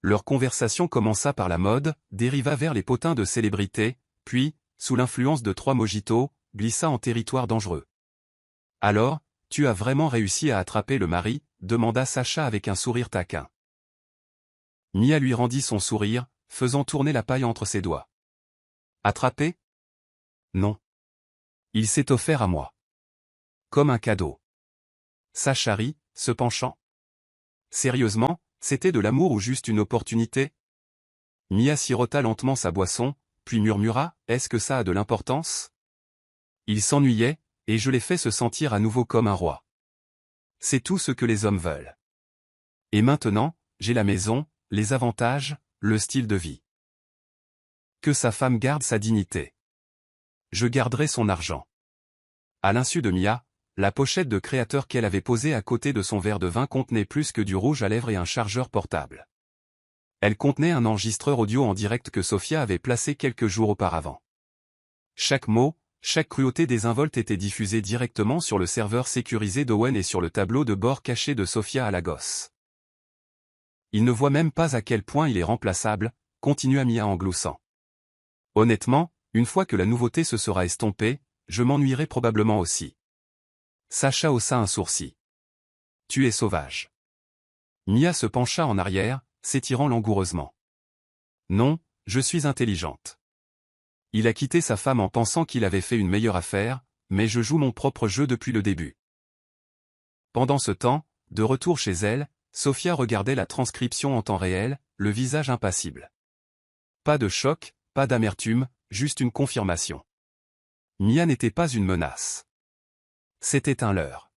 Leur conversation commença par la mode, dériva vers les potins de célébrités, puis, sous l'influence de 3 mojitos, glissa en territoire dangereux. « Alors, tu as vraiment réussi à attraper le mari ?» demanda Sacha avec un sourire taquin. Mia lui rendit son sourire, faisant tourner la paille entre ses doigts. « Attrapé ? Non. Il s'est offert à moi. Comme un cadeau. » Sacha rit, se penchant. « Sérieusement, c'était de l'amour ou juste une opportunité ?» Mia sirota lentement sa boisson, puis murmura, « Est-ce que ça a de l'importance ? Il s'ennuyait, et je l'ai fait se sentir à nouveau comme un roi. C'est tout ce que les hommes veulent. Et maintenant, j'ai la maison, les avantages, le style de vie. Que sa femme garde sa dignité. Je garderai son argent. » À l'insu de Mia, la pochette de créateur qu'elle avait posée à côté de son verre de vin contenait plus que du rouge à lèvres et un chargeur portable. Elle contenait un enregistreur audio en direct que Sofia avait placé quelques jours auparavant. Chaque mot, chaque cruauté désinvolte était diffusée directement sur le serveur sécurisé d'Owen et sur le tableau de bord caché de Sofia à la gosse. Il ne voit même pas à quel point il est remplaçable, continua Mia en gloussant. Honnêtement, une fois que la nouveauté se sera estompée, je m'ennuierai probablement aussi. Sacha haussa un sourcil. Tu es sauvage. Mia se pencha en arrière, s'étirant langoureusement. Non, je suis intelligente. Il a quitté sa femme en pensant qu'il avait fait une meilleure affaire, mais je joue mon propre jeu depuis le début. Pendant ce temps, de retour chez elle, Sofia regardait la transcription en temps réel, le visage impassible. Pas de choc, pas d'amertume, juste une confirmation. Mia n'était pas une menace. C'était un leurre.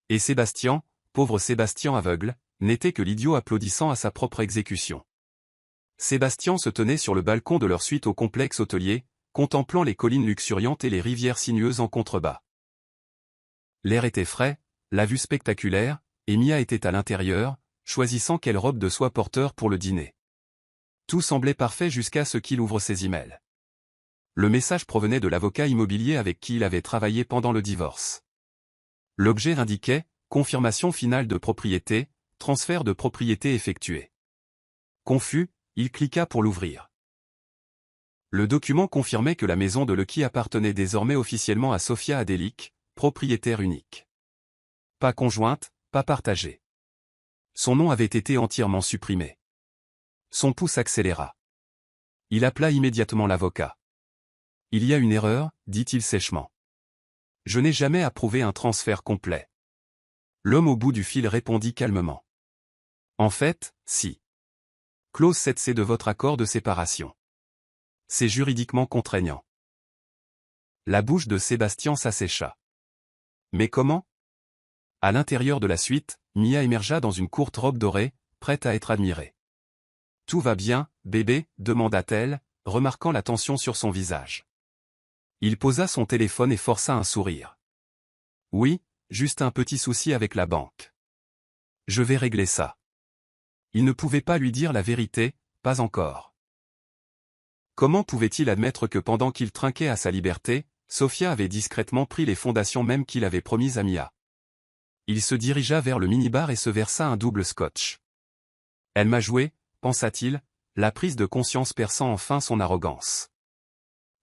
Et Sébastien, pauvre Sébastien aveugle, n'était que l'idiot applaudissant à sa propre exécution. Sébastien se tenait sur le balcon de leur suite au complexe hôtelier, contemplant les collines luxuriantes et les rivières sinueuses en contrebas. L'air était frais, la vue spectaculaire, et Mia était à l'intérieur, choisissant quelle robe de soie porteur pour le dîner. Tout semblait parfait jusqu'à ce qu'il ouvre ses emails. Le message provenait de l'avocat immobilier avec qui il avait travaillé pendant le divorce. L'objet indiquait « Confirmation finale de propriété, transfert de propriété effectué ». Confus, il cliqua pour l'ouvrir. Le document confirmait que la maison de Lucky appartenait désormais officiellement à Sofia Adélic, propriétaire unique. Pas conjointe, pas partagée. Son nom avait été entièrement supprimé. Son pouce accéléra. Il appela immédiatement l'avocat. « Il y a une erreur, dit-il sèchement. Je n'ai jamais approuvé un transfert complet. » L'homme au bout du fil répondit calmement. « En fait, si. Clause 7C de votre accord de séparation. C'est juridiquement contraignant. » La bouche de Sébastien s'assécha. « Mais comment ?» À l'intérieur de la suite, Mia émergea dans une courte robe dorée, prête à être admirée. « Tout va bien, bébé ?» demanda-t-elle, remarquant la tension sur son visage. Il posa son téléphone et força un sourire. « Oui, juste un petit souci avec la banque. Je vais régler ça. » Il ne pouvait pas lui dire la vérité, pas encore. Comment pouvait-il admettre que pendant qu'il trinquait à sa liberté, Sofia avait discrètement pris les fondations mêmes qu'il avait promises à Mia? Il se dirigea vers le minibar et se versa un double scotch. « Elle m'a joué », pensa-t-il, la prise de conscience perçant enfin son arrogance.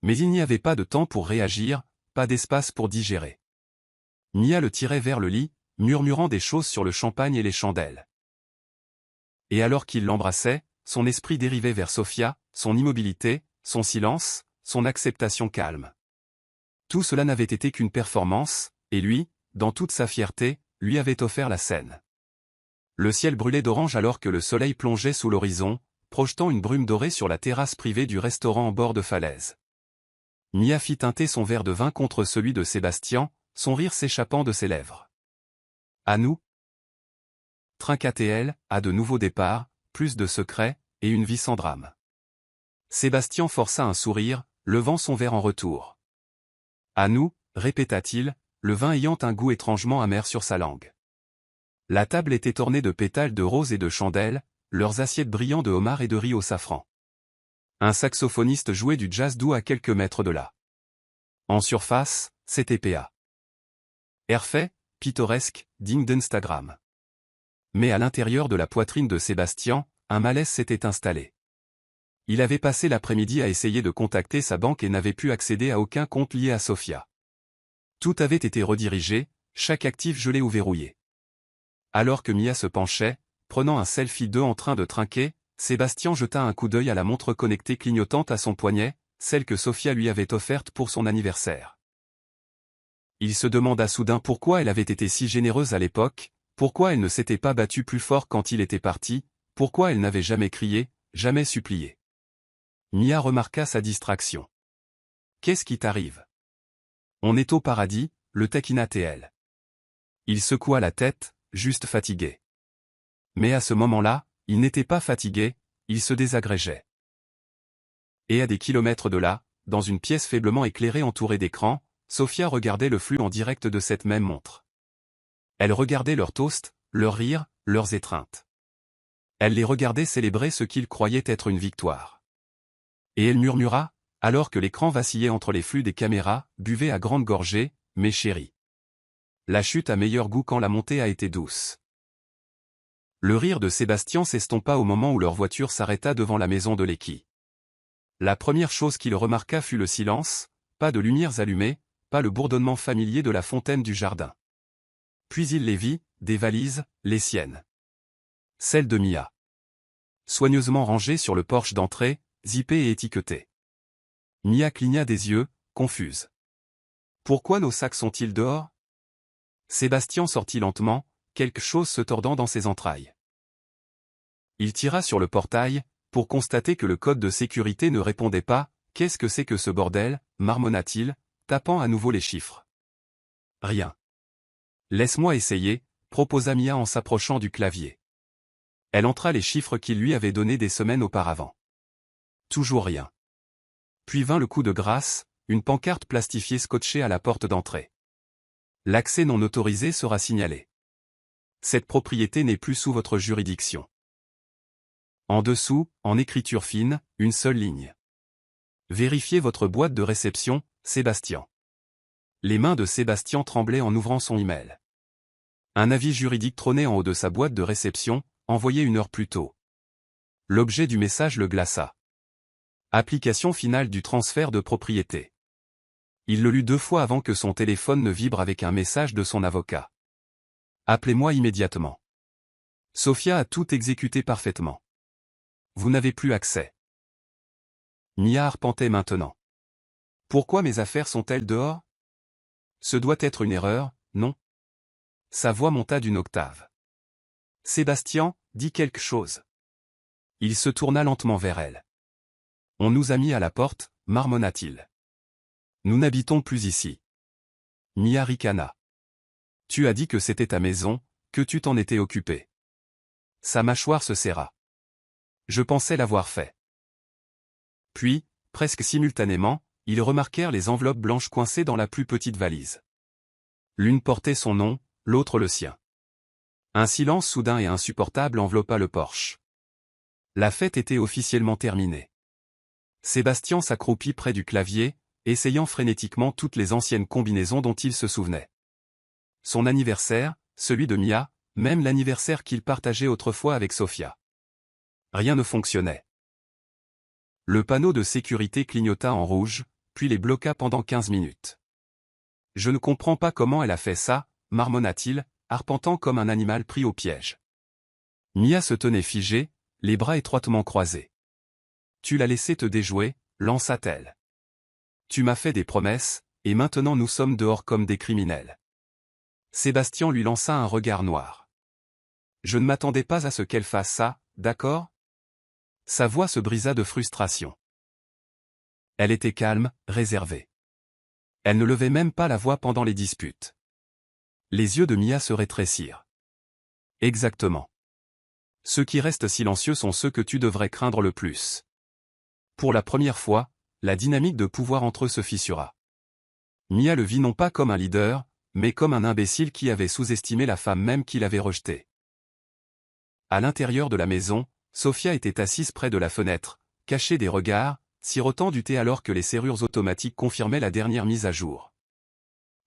Mais il n'y avait pas de temps pour réagir, pas d'espace pour digérer. Mia le tirait vers le lit, murmurant des choses sur le champagne et les chandelles. Et alors qu'il l'embrassait, son esprit dérivait vers Sofia, son immobilité, son silence, son acceptation calme. Tout cela n'avait été qu'une performance, et lui, dans toute sa fierté, lui avait offert la scène. Le ciel brûlait d'orange alors que le soleil plongeait sous l'horizon, projetant une brume dorée sur la terrasse privée du restaurant en bord de falaise. Mia fit teinter son verre de vin contre celui de Sébastien, son rire s'échappant de ses lèvres. À nous. Trinquatel a de nouveaux départs, plus de secrets, et une vie sans drame. Sébastien força un sourire, levant son verre en retour. À nous, répéta-t-il, le vin ayant un goût étrangement amer sur sa langue. La table était ornée de pétales de rose et de chandelles, leurs assiettes brillant de homard et de riz au safran. Un saxophoniste jouait du jazz doux à quelques mètres de là. En surface, c'était PA. Air fait, pittoresque, digne d'Instagram. Mais à l'intérieur de la poitrine de Sébastien, un malaise s'était installé. Il avait passé l'après-midi à essayer de contacter sa banque et n'avait pu accéder à aucun compte lié à Sofia. Tout avait été redirigé, chaque actif gelé ou verrouillé. Alors que Mia se penchait, prenant un selfie d'eux en train de trinquer, Sébastien jeta un coup d'œil à la montre connectée clignotante à son poignet, celle que Sofia lui avait offerte pour son anniversaire. Il se demanda soudain pourquoi elle avait été si généreuse à l'époque, pourquoi elle ne s'était pas battue plus fort quand il était parti, pourquoi elle n'avait jamais crié, jamais supplié. Mia remarqua sa distraction. « Qu'est-ce qui t'arrive ? On est au paradis, le taquina TL. » Il secoua la tête, juste fatigué. Mais à ce moment-là, il n'était pas fatigué, il se désagrégeait. Et à des kilomètres de là, dans une pièce faiblement éclairée entourée d'écrans, Sofia regardait le flux en direct de cette même montre. Elle regardait leurs toasts, leurs rires, leurs étreintes. Elle les regardait célébrer ce qu'ils croyaient être une victoire. Et elle murmura, alors que l'écran vacillait entre les flux des caméras, « Buvez à grande gorgée, mes chéris. La chute a meilleur goût quand la montée a été douce. » Le rire de Sébastien s'estompa au moment où leur voiture s'arrêta devant la maison de Lecky. La première chose qu'il remarqua fut le silence, pas de lumières allumées, pas le bourdonnement familier de la fontaine du jardin. Puis il les vit, des valises, les siennes. Celles de Mia. Soigneusement rangées sur le porche d'entrée, zippées et étiquetées. Mia cligna des yeux, confuse. Pourquoi nos sacs sont-ils dehors ? Sébastien sortit lentement, quelque chose se tordant dans ses entrailles. Il tira sur le portail, pour constater que le code de sécurité ne répondait pas. « Qu'est-ce que c'est que ce bordel ?» marmonna-t-il, tapant à nouveau les chiffres. Rien. Laisse-moi essayer, proposa Mia en s'approchant du clavier. Elle entra les chiffres qu'il lui avait donnés des semaines auparavant. Toujours rien. Puis vint le coup de grâce, une pancarte plastifiée scotchée à la porte d'entrée. L'accès non autorisé sera signalé. Cette propriété n'est plus sous votre juridiction. En dessous, en écriture fine, une seule ligne. Vérifiez votre boîte de réception, Sébastien. Les mains de Sébastien tremblaient en ouvrant son email. Un avis juridique trônait en haut de sa boîte de réception, envoyé 1 heure plus tôt. L'objet du message le glaça. Application finale du transfert de propriété. Il le lut 2 fois avant que son téléphone ne vibre avec un message de son avocat. Appelez-moi immédiatement. Sofia a tout exécuté parfaitement. Vous n'avez plus accès. Mia arpentait maintenant. Pourquoi mes affaires sont-elles dehors ? Ce doit être une erreur, non ? Sa voix monta d'une octave. Sébastien, dis quelque chose. Il se tourna lentement vers elle. On nous a mis à la porte, marmonna-t-il. Nous n'habitons plus ici. Mia ricana. Tu as dit que c'était ta maison, que tu t'en étais occupé. Sa mâchoire se serra. Je pensais l'avoir fait. Puis, presque simultanément, ils remarquèrent les enveloppes blanches coincées dans la plus petite valise. L'une portait son nom, l'autre le sien. Un silence soudain et insupportable enveloppa le porche. La fête était officiellement terminée. Sébastien s'accroupit près du clavier, essayant frénétiquement toutes les anciennes combinaisons dont il se souvenait. Son anniversaire, celui de Mia, même l'anniversaire qu'il partageait autrefois avec Sofia. Rien ne fonctionnait. Le panneau de sécurité clignota en rouge, puis les bloqua pendant 15 minutes. Je ne comprends pas comment elle a fait ça, marmonna-t-il, arpentant comme un animal pris au piège. Mia se tenait figée, les bras étroitement croisés. Tu l'as laissé te déjouer, lança-t-elle. Tu m'as fait des promesses, et maintenant nous sommes dehors comme des criminels. Sébastien lui lança un regard noir. Je ne m'attendais pas à ce qu'elle fasse ça, d'accord ? Sa voix se brisa de frustration. Elle était calme, réservée. Elle ne levait même pas la voix pendant les disputes. Les yeux de Mia se rétrécirent. Exactement. Ceux qui restent silencieux sont ceux que tu devrais craindre le plus. Pour la première fois, la dynamique de pouvoir entre eux se fissura. Mia le vit non pas comme un leader, mais comme un imbécile qui avait sous-estimé la femme même qu'il avait rejetée. À l'intérieur de la maison, Sophia était assise près de la fenêtre, cachée des regards, sirotant du thé alors que les serrures automatiques confirmaient la dernière mise à jour.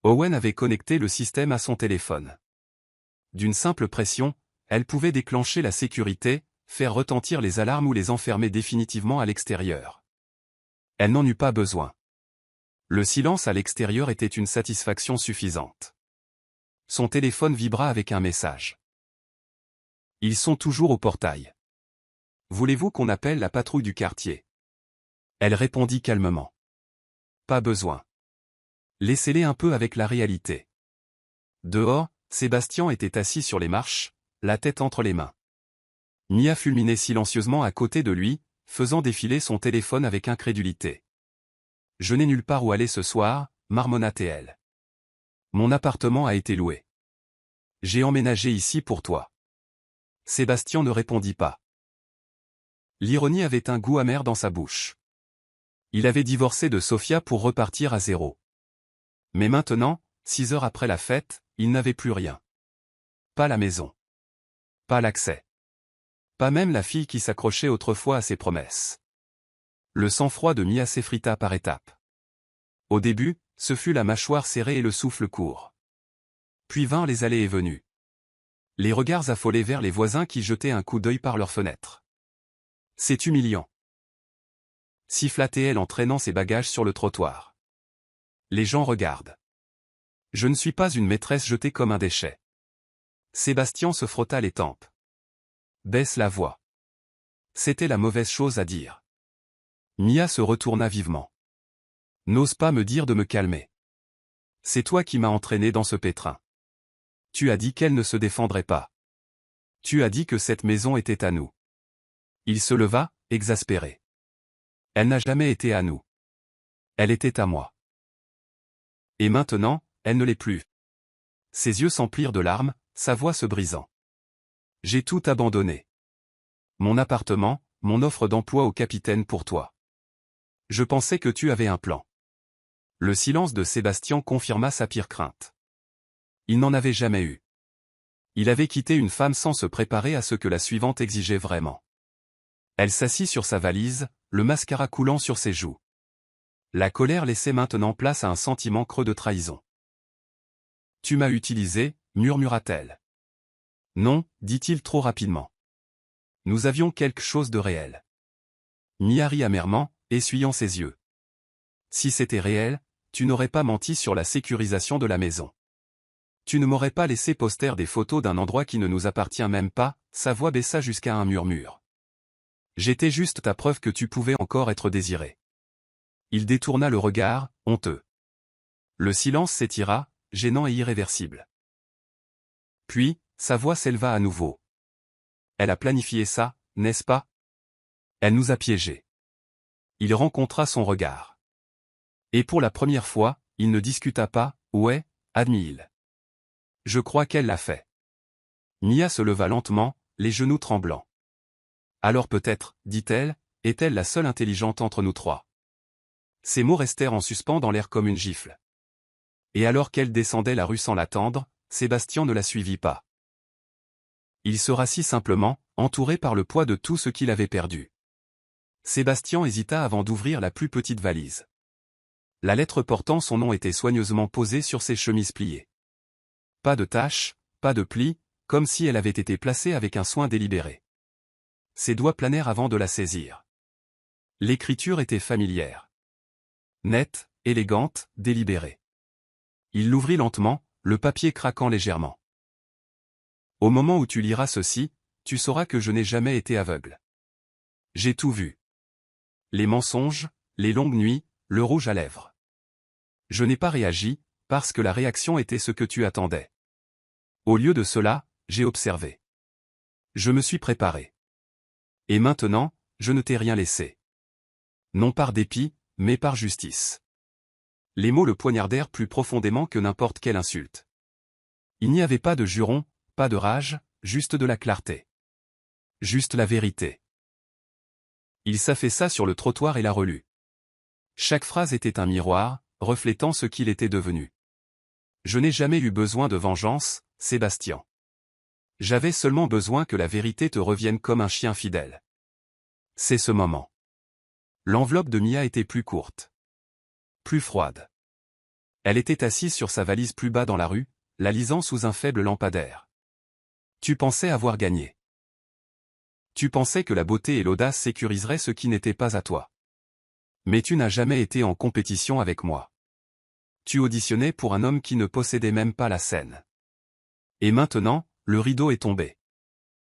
Owen avait connecté le système à son téléphone. D'une simple pression, elle pouvait déclencher la sécurité, faire retentir les alarmes ou les enfermer définitivement à l'extérieur. Elle n'en eut pas besoin. Le silence à l'extérieur était une satisfaction suffisante. Son téléphone vibra avec un message. Ils sont toujours au portail. Voulez-vous qu'on appelle la patrouille du quartier? Elle répondit calmement. Pas besoin. Laissez-les un peu avec la réalité. Dehors, Sébastien était assis sur les marches, la tête entre les mains. Mia fulminait silencieusement à côté de lui, faisant défiler son téléphone avec incrédulité. Je n'ai nulle part où aller ce soir, marmonna-t-elle. Mon appartement a été loué. J'ai emménagé ici pour toi. Sébastien ne répondit pas. L'ironie avait un goût amer dans sa bouche. Il avait divorcé de Sophia pour repartir à zéro. Mais maintenant, 6 heures après la fête, il n'avait plus rien. Pas la maison. Pas l'accès. Pas même la fille qui s'accrochait autrefois à ses promesses. Le sang-froid de Mia s'effrita par étapes. Au début, ce fut la mâchoire serrée et le souffle court. Puis vinrent les allées et venues. Les regards affolés vers les voisins qui jetaient un coup d'œil par leurs fenêtres. C'est humiliant. Siffla-t-elle en traînant ses bagages sur le trottoir. Les gens regardent. Je ne suis pas une maîtresse jetée comme un déchet. Sébastien se frotta les tempes. Baisse la voix. C'était la mauvaise chose à dire. Mia se retourna vivement. N'ose pas me dire de me calmer. C'est toi qui m'as entraîné dans ce pétrin. Tu as dit qu'elle ne se défendrait pas. Tu as dit que cette maison était à nous. Il se leva, exaspéré. Elle n'a jamais été à nous. Elle était à moi. Et maintenant, elle ne l'est plus. Ses yeux s'emplirent de larmes, sa voix se brisant. J'ai tout abandonné. Mon appartement, mon offre d'emploi au capitaine pour toi. Je pensais que tu avais un plan. Le silence de Sébastien confirma sa pire crainte. Il n'en avait jamais eu. Il avait quitté une femme sans se préparer à ce que la suivante exigeait vraiment. Elle s'assit sur sa valise, le mascara coulant sur ses joues. La colère laissait maintenant place à un sentiment creux de trahison. Tu m'as utilisé, murmura-t-elle. Non, dit-il trop rapidement. Nous avions quelque chose de réel. Mia rit amèrement, essuyant ses yeux. Si c'était réel, tu n'aurais pas menti sur la sécurisation de la maison. Tu ne m'aurais pas laissé poster des photos d'un endroit qui ne nous appartient même pas, sa voix baissa jusqu'à un murmure. J'étais juste ta preuve que tu pouvais encore être désiré. Il détourna le regard, honteux. Le silence s'étira, gênant et irréversible. Puis, sa voix s'éleva à nouveau. Elle a planifié ça, n'est-ce pas? Elle nous a piégés. Il rencontra son regard. Et pour la première fois, il ne discuta pas, ouais, admit-il. Je crois qu'elle l'a fait. Mia se leva lentement, les genoux tremblants. Alors peut-être, dit-elle, est-elle la seule intelligente entre nous trois. Ces mots restèrent en suspens dans l'air comme une gifle. Et alors qu'elle descendait la rue sans l'attendre, Sébastien ne la suivit pas. Il se rassit simplement, entouré par le poids de tout ce qu'il avait perdu. Sébastien hésita avant d'ouvrir la plus petite valise. La lettre portant son nom était soigneusement posée sur ses chemises pliées. Pas de taches, pas de plis, comme si elle avait été placée avec un soin délibéré. Ses doigts planèrent avant de la saisir. L'écriture était familière. Nette, élégante, délibérée. Il l'ouvrit lentement, le papier craquant légèrement. Au moment où tu liras ceci, tu sauras que je n'ai jamais été aveugle. J'ai tout vu. Les mensonges, les longues nuits, le rouge à lèvres. Je n'ai pas réagi, parce que la réaction était ce que tu attendais. Au lieu de cela, j'ai observé. Je me suis préparé. Et maintenant, je ne t'ai rien laissé. Non par dépit, mais par justice. Les mots le poignardèrent plus profondément que n'importe quelle insulte. Il n'y avait pas de juron, pas de rage, juste de la clarté. Juste la vérité. Il s'affaissa sur le trottoir et la relut. Chaque phrase était un miroir, reflétant ce qu'il était devenu. Je n'ai jamais eu besoin de vengeance, Sébastien. J'avais seulement besoin que la vérité te revienne comme un chien fidèle. C'est ce moment. L'enveloppe de Mia était plus courte. Plus froide. Elle était assise sur sa valise plus bas dans la rue, la lisant sous un faible lampadaire. Tu pensais avoir gagné. Tu pensais que la beauté et l'audace sécuriseraient ce qui n'était pas à toi. Mais tu n'as jamais été en compétition avec moi. Tu auditionnais pour un homme qui ne possédait même pas la scène. Et maintenant, le rideau est tombé.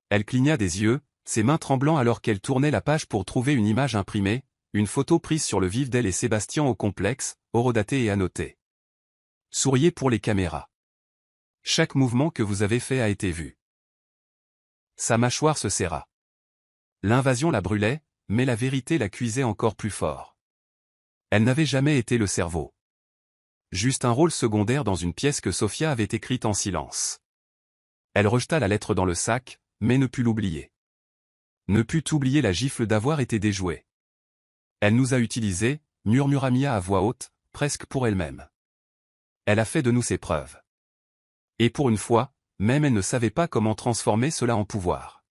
Elle cligna des yeux, ses mains tremblant alors qu'elle tournait la page pour trouver une image imprimée, une photo prise sur le vif d'elle et Sébastien au complexe, horodatée et annotée. Souriez pour les caméras. Chaque mouvement que vous avez fait a été vu. Sa mâchoire se serra. L'invasion la brûlait, mais la vérité la cuisait encore plus fort. Elle n'avait jamais été le cerveau. Juste un rôle secondaire dans une pièce que Sophia avait écrite en silence. Elle rejeta la lettre dans le sac, mais ne put l'oublier. Ne put oublier la gifle d'avoir été déjouée. Elle nous a utilisés, murmura Mia à voix haute, presque pour elle-même. Elle a fait de nous ses preuves. Et pour une fois, même elle ne savait pas comment transformer cela en pouvoir.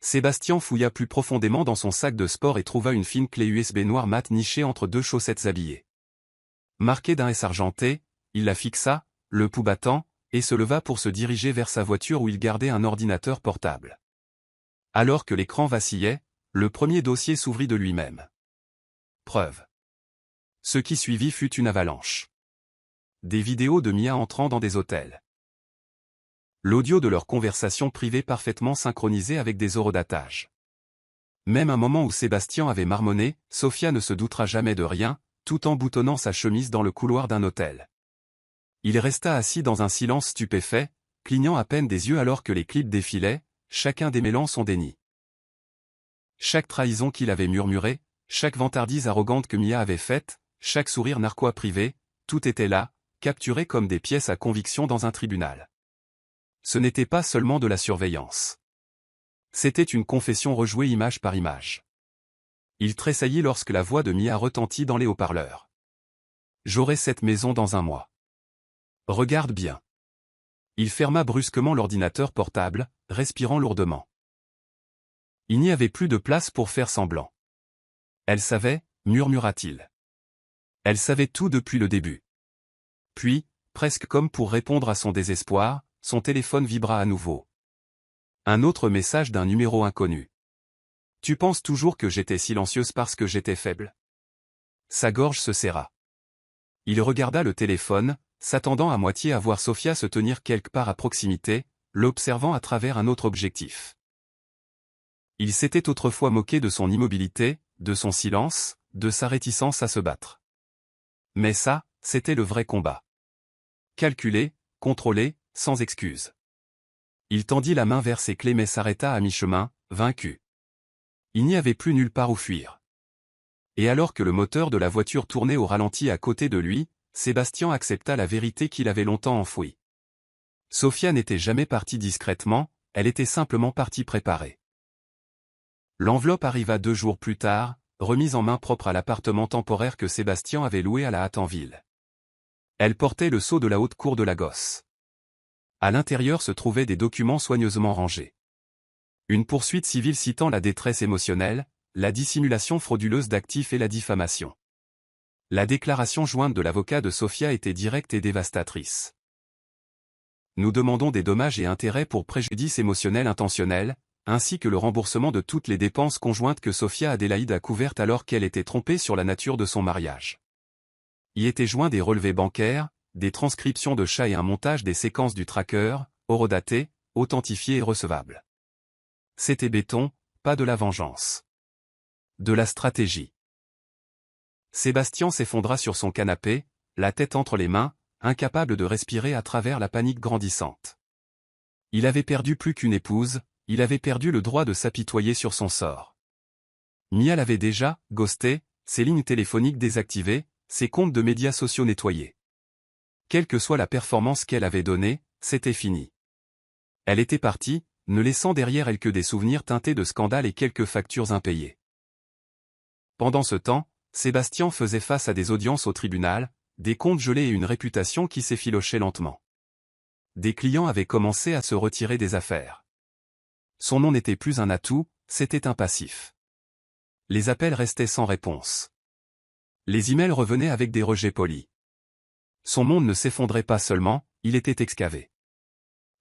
Sébastien fouilla plus profondément dans son sac de sport et trouva une fine clé USB noire mat nichée entre deux chaussettes habillées. Marquée d'un S argenté, il la fixa, le pouls battant, et se leva pour se diriger vers sa voiture où il gardait un ordinateur portable. Alors que l'écran vacillait, le premier dossier s'ouvrit de lui-même. Preuve. Ce qui suivit fut une avalanche. Des vidéos de Mia entrant dans des hôtels. L'audio de leur conversation privée parfaitement synchronisée avec des horodatages. Même un moment où Sébastien avait marmonné, Sophia ne se doutera jamais de rien, tout en boutonnant sa chemise dans le couloir d'un hôtel. Il resta assis dans un silence stupéfait, clignant à peine des yeux alors que les clips défilaient, chacun démêlant son déni. Chaque trahison qu'il avait murmurée, chaque vantardise arrogante que Mia avait faite, chaque sourire narquois privé, tout était là, capturé comme des pièces à conviction dans un tribunal. Ce n'était pas seulement de la surveillance. C'était une confession rejouée image par image. Il tressaillit lorsque la voix de Mia retentit dans les haut-parleurs. J'aurai cette maison dans un mois. Regarde bien. Il ferma brusquement l'ordinateur portable, respirant lourdement. Il n'y avait plus de place pour faire semblant. Elle savait, murmura-t-il. Elle savait tout depuis le début. Puis, presque comme pour répondre à son désespoir, son téléphone vibra à nouveau. Un autre message d'un numéro inconnu. Tu penses toujours que j'étais silencieuse parce que j'étais faible? Sa gorge se serra. Il regarda le téléphone, s'attendant à moitié à voir Sophia se tenir quelque part à proximité, l'observant à travers un autre objectif. Il s'était autrefois moqué de son immobilité, de son silence, de sa réticence à se battre. Mais ça, c'était le vrai combat. Calculé, contrôlé, sans excuse. Il tendit la main vers ses clés mais s'arrêta à mi-chemin, vaincu. Il n'y avait plus nulle part où fuir. Et alors que le moteur de la voiture tournait au ralenti à côté de lui, Sébastien accepta la vérité qu'il avait longtemps enfouie. Sophia n'était jamais partie discrètement, elle était simplement partie préparée. L'enveloppe arriva 2 jours plus tard, remise en main propre à l'appartement temporaire que Sébastien avait loué à la Hattenville. Elle portait le sceau de la haute cour de Lagos. À l'intérieur se trouvaient des documents soigneusement rangés. Une poursuite civile citant la détresse émotionnelle, la dissimulation frauduleuse d'actifs et la diffamation. La déclaration jointe de l'avocat de Sophia était directe et dévastatrice. Nous demandons des dommages et intérêts pour préjudice émotionnel intentionnel, ainsi que le remboursement de toutes les dépenses conjointes que Sophia Adélaïde a couvertes alors qu'elle était trompée sur la nature de son mariage. Y étaient joints des relevés bancaires, des transcriptions de chats et un montage des séquences du tracker, horodaté, authentifié et recevable. C'était béton, pas de la vengeance. De la stratégie. Sébastien s'effondra sur son canapé, la tête entre les mains, incapable de respirer à travers la panique grandissante. Il avait perdu plus qu'une épouse, il avait perdu le droit de s'apitoyer sur son sort. Mia l'avait déjà, ghosté, ses lignes téléphoniques désactivées, ses comptes de médias sociaux nettoyés. Quelle que soit la performance qu'elle avait donnée, c'était fini. Elle était partie, ne laissant derrière elle que des souvenirs teintés de scandales et quelques factures impayées. Pendant ce temps, Sébastien faisait face à des audiences au tribunal, des comptes gelés et une réputation qui s'effilochait lentement. Des clients avaient commencé à se retirer des affaires. Son nom n'était plus un atout, c'était un passif. Les appels restaient sans réponse. Les emails revenaient avec des rejets polis. Son monde ne s'effondrait pas seulement, il était excavé.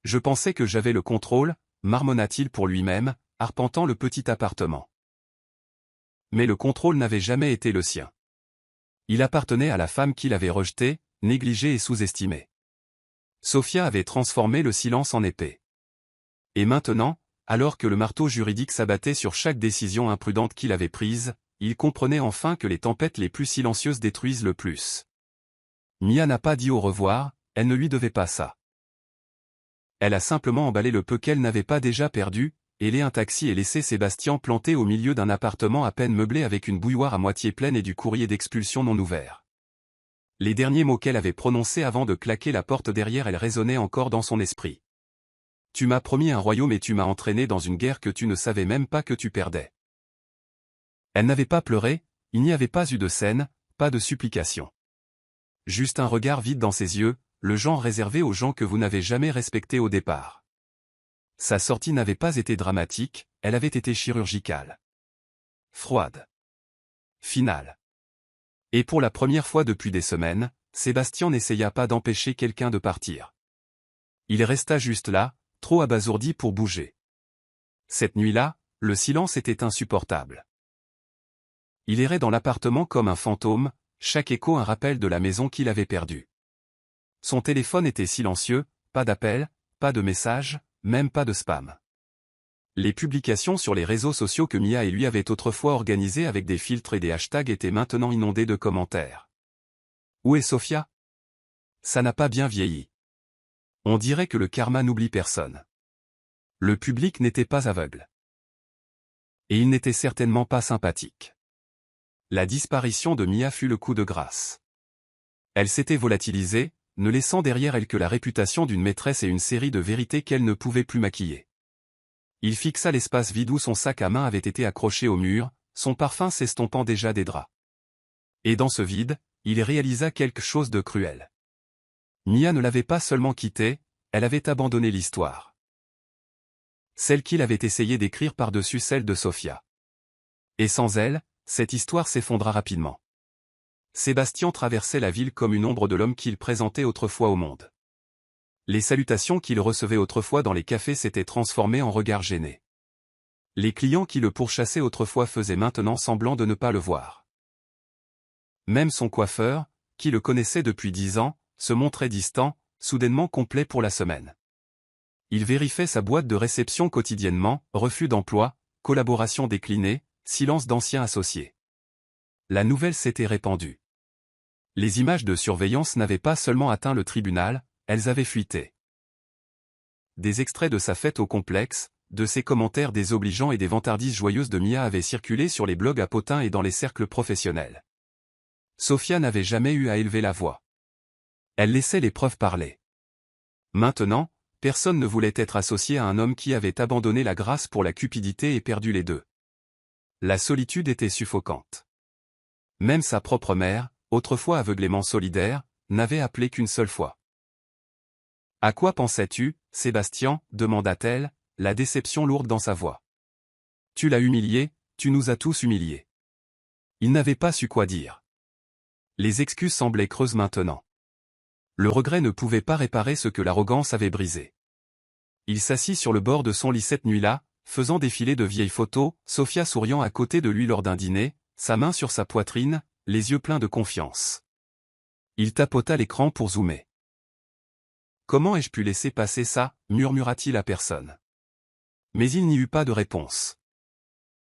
Je pensais que j'avais le contrôle, marmonna-t-il pour lui-même, arpentant le petit appartement. Mais le contrôle n'avait jamais été le sien. Il appartenait à la femme qu'il avait rejetée, négligée et sous-estimée. Sophia avait transformé le silence en épée. Et maintenant, alors que le marteau juridique s'abattait sur chaque décision imprudente qu'il avait prise, il comprenait enfin que les tempêtes les plus silencieuses détruisent le plus. Mia n'a pas dit au revoir, elle ne lui devait pas ça. Elle a simplement emballé le peu qu'elle n'avait pas déjà perdu, hélé un taxi et laissé Sébastien planté au milieu d'un appartement à peine meublé avec une bouilloire à moitié pleine et du courrier d'expulsion non ouvert. Les derniers mots qu'elle avait prononcés avant de claquer la porte derrière elle résonnaient encore dans son esprit. Tu m'as promis un royaume et tu m'as entraîné dans une guerre que tu ne savais même pas que tu perdais. Elle n'avait pas pleuré, il n'y avait pas eu de scène, pas de supplication. Juste un regard vide dans ses yeux, le genre réservé aux gens que vous n'avez jamais respectés au départ. Sa sortie n'avait pas été dramatique, elle avait été chirurgicale. Froide. Finale. Et pour la première fois depuis des semaines, Sébastien n'essaya pas d'empêcher quelqu'un de partir. Il resta juste là, trop abasourdi pour bouger. Cette nuit-là, le silence était insupportable. Il errait dans l'appartement comme un fantôme, chaque écho un rappel de la maison qu'il avait perdue. Son téléphone était silencieux, pas d'appel, pas de message, même pas de spam. Les publications sur les réseaux sociaux que Mia et lui avaient autrefois organisées avec des filtres et des hashtags étaient maintenant inondées de commentaires. Où est Sophia? Ça n'a pas bien vieilli. On dirait que le karma n'oublie personne. Le public n'était pas aveugle. Et il n'était certainement pas sympathique. La disparition de Mia fut le coup de grâce. Elle s'était volatilisée, ne laissant derrière elle que la réputation d'une maîtresse et une série de vérités qu'elle ne pouvait plus maquiller. Il fixa l'espace vide où son sac à main avait été accroché au mur, son parfum s'estompant déjà des draps. Et dans ce vide, il réalisa quelque chose de cruel. Mia ne l'avait pas seulement quitté, elle avait abandonné l'histoire. Celle qu'il avait essayé d'écrire par-dessus celle de Sophia. Et sans elle, cette histoire s'effondra rapidement. Sébastien traversait la ville comme une ombre de l'homme qu'il présentait autrefois au monde. Les salutations qu'il recevait autrefois dans les cafés s'étaient transformées en regards gênés. Les clients qui le pourchassaient autrefois faisaient maintenant semblant de ne pas le voir. Même son coiffeur, qui le connaissait depuis 10 ans, se montrait distant, soudainement complet pour la semaine. Il vérifiait sa boîte de réception quotidiennement, refus d'emploi, collaboration déclinée, silence d'anciens associés. La nouvelle s'était répandue. Les images de surveillance n'avaient pas seulement atteint le tribunal, elles avaient fuité. Des extraits de sa fête au complexe, de ses commentaires désobligeants et des vantardises joyeuses de Mia avaient circulé sur les blogs à potins et dans les cercles professionnels. Sophia n'avait jamais eu à élever la voix. Elle laissait les preuves parler. Maintenant, personne ne voulait être associé à un homme qui avait abandonné la grâce pour la cupidité et perdu les deux. La solitude était suffocante. Même sa propre mère, autrefois aveuglément solidaire, n'avait appelé qu'une seule fois. « À quoi pensais-tu, Sébastien » demanda-t-elle, la déception lourde dans sa voix. « Tu l'as humilié, tu nous as tous humiliés. » Il n'avait pas su quoi dire. Les excuses semblaient creuses maintenant. Le regret ne pouvait pas réparer ce que l'arrogance avait brisé. Il s'assit sur le bord de son lit cette nuit-là, faisant défiler de vieilles photos, Sophia souriant à côté de lui lors d'un dîner, sa main sur sa poitrine, les yeux pleins de confiance. Il tapota l'écran pour zoomer. « Comment ai-je pu laisser passer ça » murmura-t-il à personne. Mais il n'y eut pas de réponse.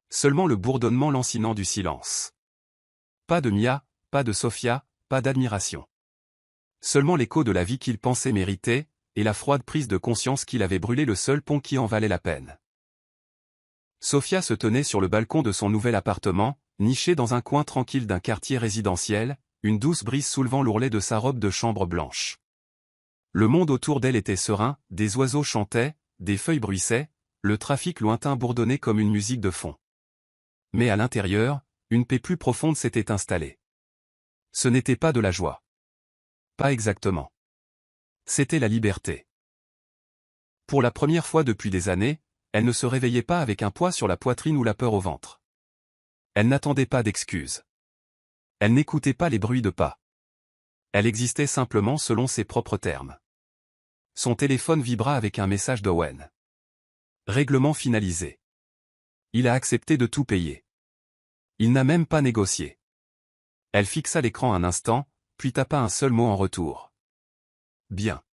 Seulement le bourdonnement lancinant du silence. Pas de Mia, pas de Sophia, pas d'admiration. Seulement l'écho de la vie qu'il pensait mériter, et la froide prise de conscience qu'il avait brûlé le seul pont qui en valait la peine. Sophia se tenait sur le balcon de son nouvel appartement, niché dans un coin tranquille d'un quartier résidentiel, une douce brise soulevant l'ourlet de sa robe de chambre blanche. Le monde autour d'elle était serein, des oiseaux chantaient, des feuilles bruissaient, le trafic lointain bourdonnait comme une musique de fond. Mais à l'intérieur, une paix plus profonde s'était installée. Ce n'était pas de la joie. Pas exactement. C'était la liberté. Pour la première fois depuis des années, elle ne se réveillait pas avec un poids sur la poitrine ou la peur au ventre. Elle n'attendait pas d'excuses. Elle n'écoutait pas les bruits de pas. Elle existait simplement selon ses propres termes. Son téléphone vibra avec un message d'Owen. Règlement finalisé. Il a accepté de tout payer. Il n'a même pas négocié. Elle fixa l'écran un instant, puis tapa un seul mot en retour. Bien.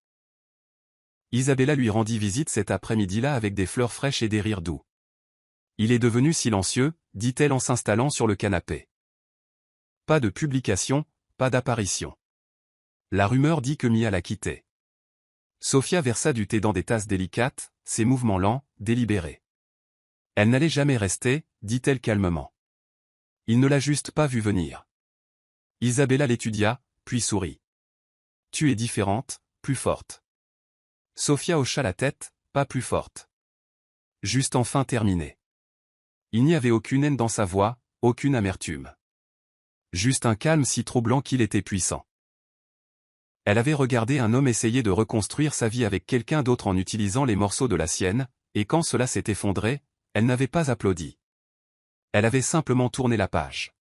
Isabella lui rendit visite cet après-midi-là avec des fleurs fraîches et des rires doux. Il est devenu silencieux, dit-elle en s'installant sur le canapé. Pas de publication, pas d'apparition. La rumeur dit que Mia l'a quitté. Sophia versa du thé dans des tasses délicates, ses mouvements lents, délibérés. Elle n'allait jamais rester, dit-elle calmement. Il ne l'a juste pas vu venir. Isabella l'étudia, puis sourit. Tu es différente, plus forte. Sophia hocha la tête, pas plus forte. Juste enfin terminé. Il n'y avait aucune haine dans sa voix, aucune amertume. Juste un calme si troublant qu'il était puissant. Elle avait regardé un homme essayer de reconstruire sa vie avec quelqu'un d'autre en utilisant les morceaux de la sienne, et quand cela s'est effondré, elle n'avait pas applaudi. Elle avait simplement tourné la page.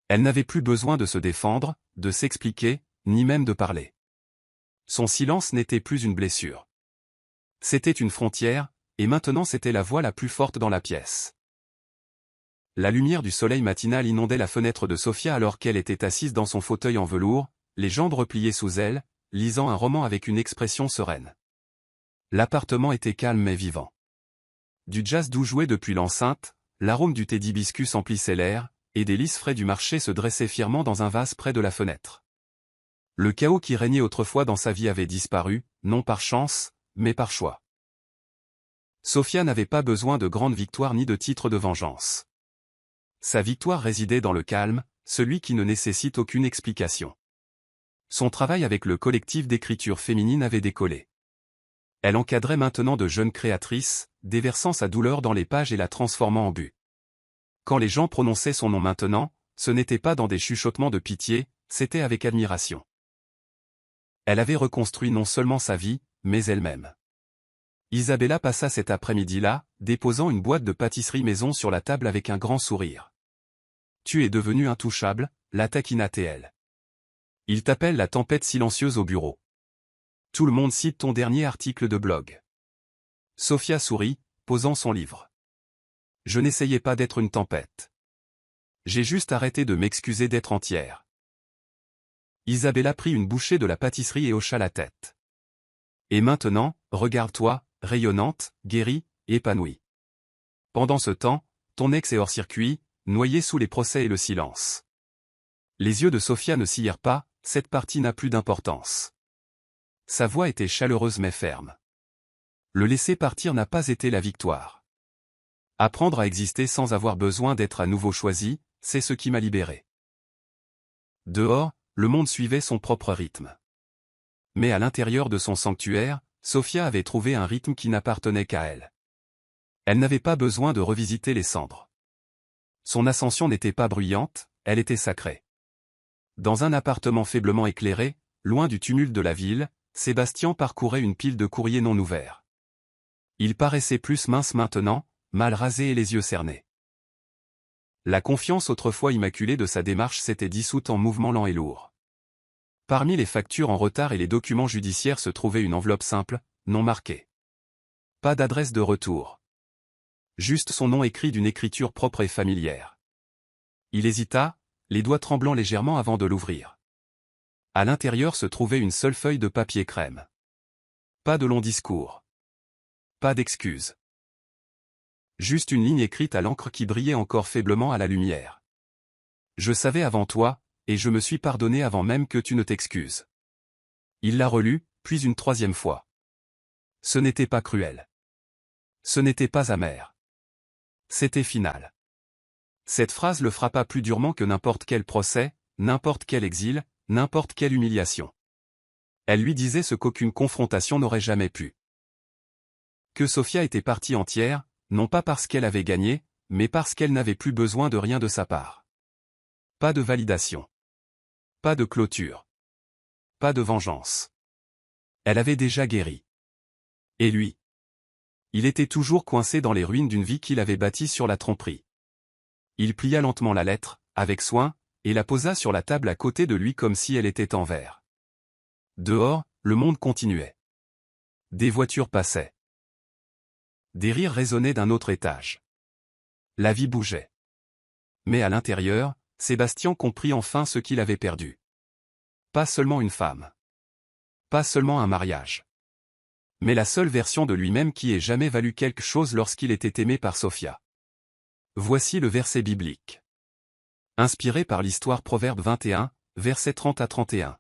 Elle n'avait plus besoin de se défendre, de s'expliquer, ni même de parler. Son silence n'était plus une blessure. C'était une frontière, et maintenant c'était la voix la plus forte dans la pièce. La lumière du soleil matinal inondait la fenêtre de Sophia alors qu'elle était assise dans son fauteuil en velours, les jambes repliées sous elle, lisant un roman avec une expression sereine. L'appartement était calme mais vivant. Du jazz doux joué depuis l'enceinte, l'arôme du thé d'hibiscus emplissait l'air, et des lys frais du marché se dressaient fièrement dans un vase près de la fenêtre. Le chaos qui régnait autrefois dans sa vie avait disparu, non par chance, mais par choix. Sophia n'avait pas besoin de grandes victoires ni de titres de vengeance. Sa victoire résidait dans le calme, celui qui ne nécessite aucune explication. Son travail avec le collectif d'écriture féminine avait décollé. Elle encadrait maintenant de jeunes créatrices, déversant sa douleur dans les pages et la transformant en but. Quand les gens prononçaient son nom maintenant, ce n'était pas dans des chuchotements de pitié, c'était avec admiration. Elle avait reconstruit non seulement sa vie, mais elle-même. Isabella passa cet après-midi-là, déposant une boîte de pâtisserie maison sur la table avec un grand sourire. « Tu es devenue intouchable », la taquina-t-elle. Il t'appelle la tempête silencieuse au bureau. Tout le monde cite ton dernier article de blog. Sophia sourit, posant son livre. Je n'essayais pas d'être une tempête. J'ai juste arrêté de m'excuser d'être entière. Isabella prit une bouchée de la pâtisserie et hocha la tête. Et maintenant, regarde-toi, rayonnante, guérie, épanouie. Pendant ce temps, ton ex est hors circuit, noyé sous les procès et le silence. Les yeux de Sophia ne sillèrent pas, cette partie n'a plus d'importance. Sa voix était chaleureuse mais ferme. Le laisser partir n'a pas été la victoire. Apprendre à exister sans avoir besoin d'être à nouveau choisi, c'est ce qui m'a libéré. Dehors, le monde suivait son propre rythme. Mais à l'intérieur de son sanctuaire, Sophia avait trouvé un rythme qui n'appartenait qu'à elle. Elle n'avait pas besoin de revisiter les cendres. Son ascension n'était pas bruyante, elle était sacrée. Dans un appartement faiblement éclairé, loin du tumulte de la ville, Sébastien parcourait une pile de courriers non ouverts. Il paraissait plus mince maintenant, mal rasé et les yeux cernés. La confiance autrefois immaculée de sa démarche s'était dissoute en mouvements lents et lourds. Parmi les factures en retard et les documents judiciaires se trouvait une enveloppe simple, non marquée. Pas d'adresse de retour. Juste son nom écrit d'une écriture propre et familière. Il hésita, les doigts tremblant légèrement avant de l'ouvrir. À l'intérieur se trouvait une seule feuille de papier crème. Pas de long discours. Pas d'excuses. Juste une ligne écrite à l'encre qui brillait encore faiblement à la lumière. Je savais avant toi, et je me suis pardonné avant même que tu ne t'excuses. Il la relut, puis une troisième fois. Ce n'était pas cruel. Ce n'était pas amer. C'était final. Cette phrase le frappa plus durement que n'importe quel procès, n'importe quel exil, n'importe quelle humiliation. Elle lui disait ce qu'aucune confrontation n'aurait jamais pu. Que Sofia était partie entière, non pas parce qu'elle avait gagné, mais parce qu'elle n'avait plus besoin de rien de sa part. Pas de validation. Pas de clôture. Pas de vengeance. Elle avait déjà guéri. Et lui? Il était toujours coincé dans les ruines d'une vie qu'il avait bâtie sur la tromperie. Il plia lentement la lettre, avec soin, et la posa sur la table à côté de lui comme si elle était en verre. Dehors, le monde continuait. Des voitures passaient. Des rires résonnaient d'un autre étage. La vie bougeait. Mais à l'intérieur, Sébastien comprit enfin ce qu'il avait perdu. Pas seulement une femme. Pas seulement un mariage. Mais la seule version de lui-même qui ait jamais valu quelque chose lorsqu'il était aimé par Sofia. Voici le verset biblique. Inspiré par l'histoire Proverbe 21, versets 30 à 31.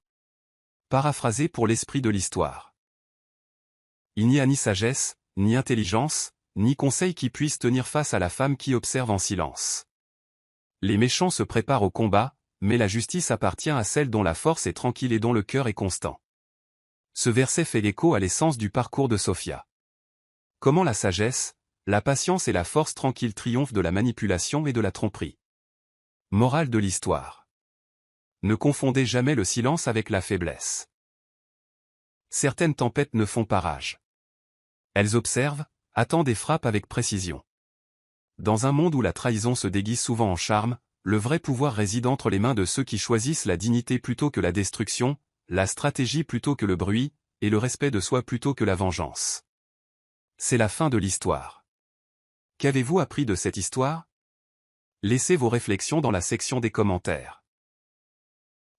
Paraphrasé pour l'esprit de l'histoire. Il n'y a ni sagesse, ni intelligence, ni conseil qui puisse tenir face à la femme qui observe en silence. Les méchants se préparent au combat, mais la justice appartient à celle dont la force est tranquille et dont le cœur est constant. Ce verset fait écho à l'essence du parcours de Sofia. Comment la sagesse, la patience et la force tranquille triomphent de la manipulation et de la tromperie. Morale de l'histoire. Ne confondez jamais le silence avec la faiblesse. Certaines tempêtes ne font pas rage. Elles observent, attendent et frappent avec précision. Dans un monde où la trahison se déguise souvent en charme, le vrai pouvoir réside entre les mains de ceux qui choisissent la dignité plutôt que la destruction, la stratégie plutôt que le bruit, et le respect de soi plutôt que la vengeance. C'est la fin de l'histoire. Qu'avez-vous appris de cette histoire? Laissez vos réflexions dans la section des commentaires.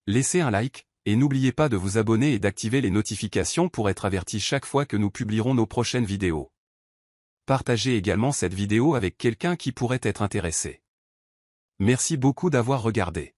Laissez un like, et n'oubliez pas de vous abonner et d'activer les notifications pour être averti chaque fois que nous publierons nos prochaines vidéos. Partagez également cette vidéo avec quelqu'un qui pourrait être intéressé. Merci beaucoup d'avoir regardé.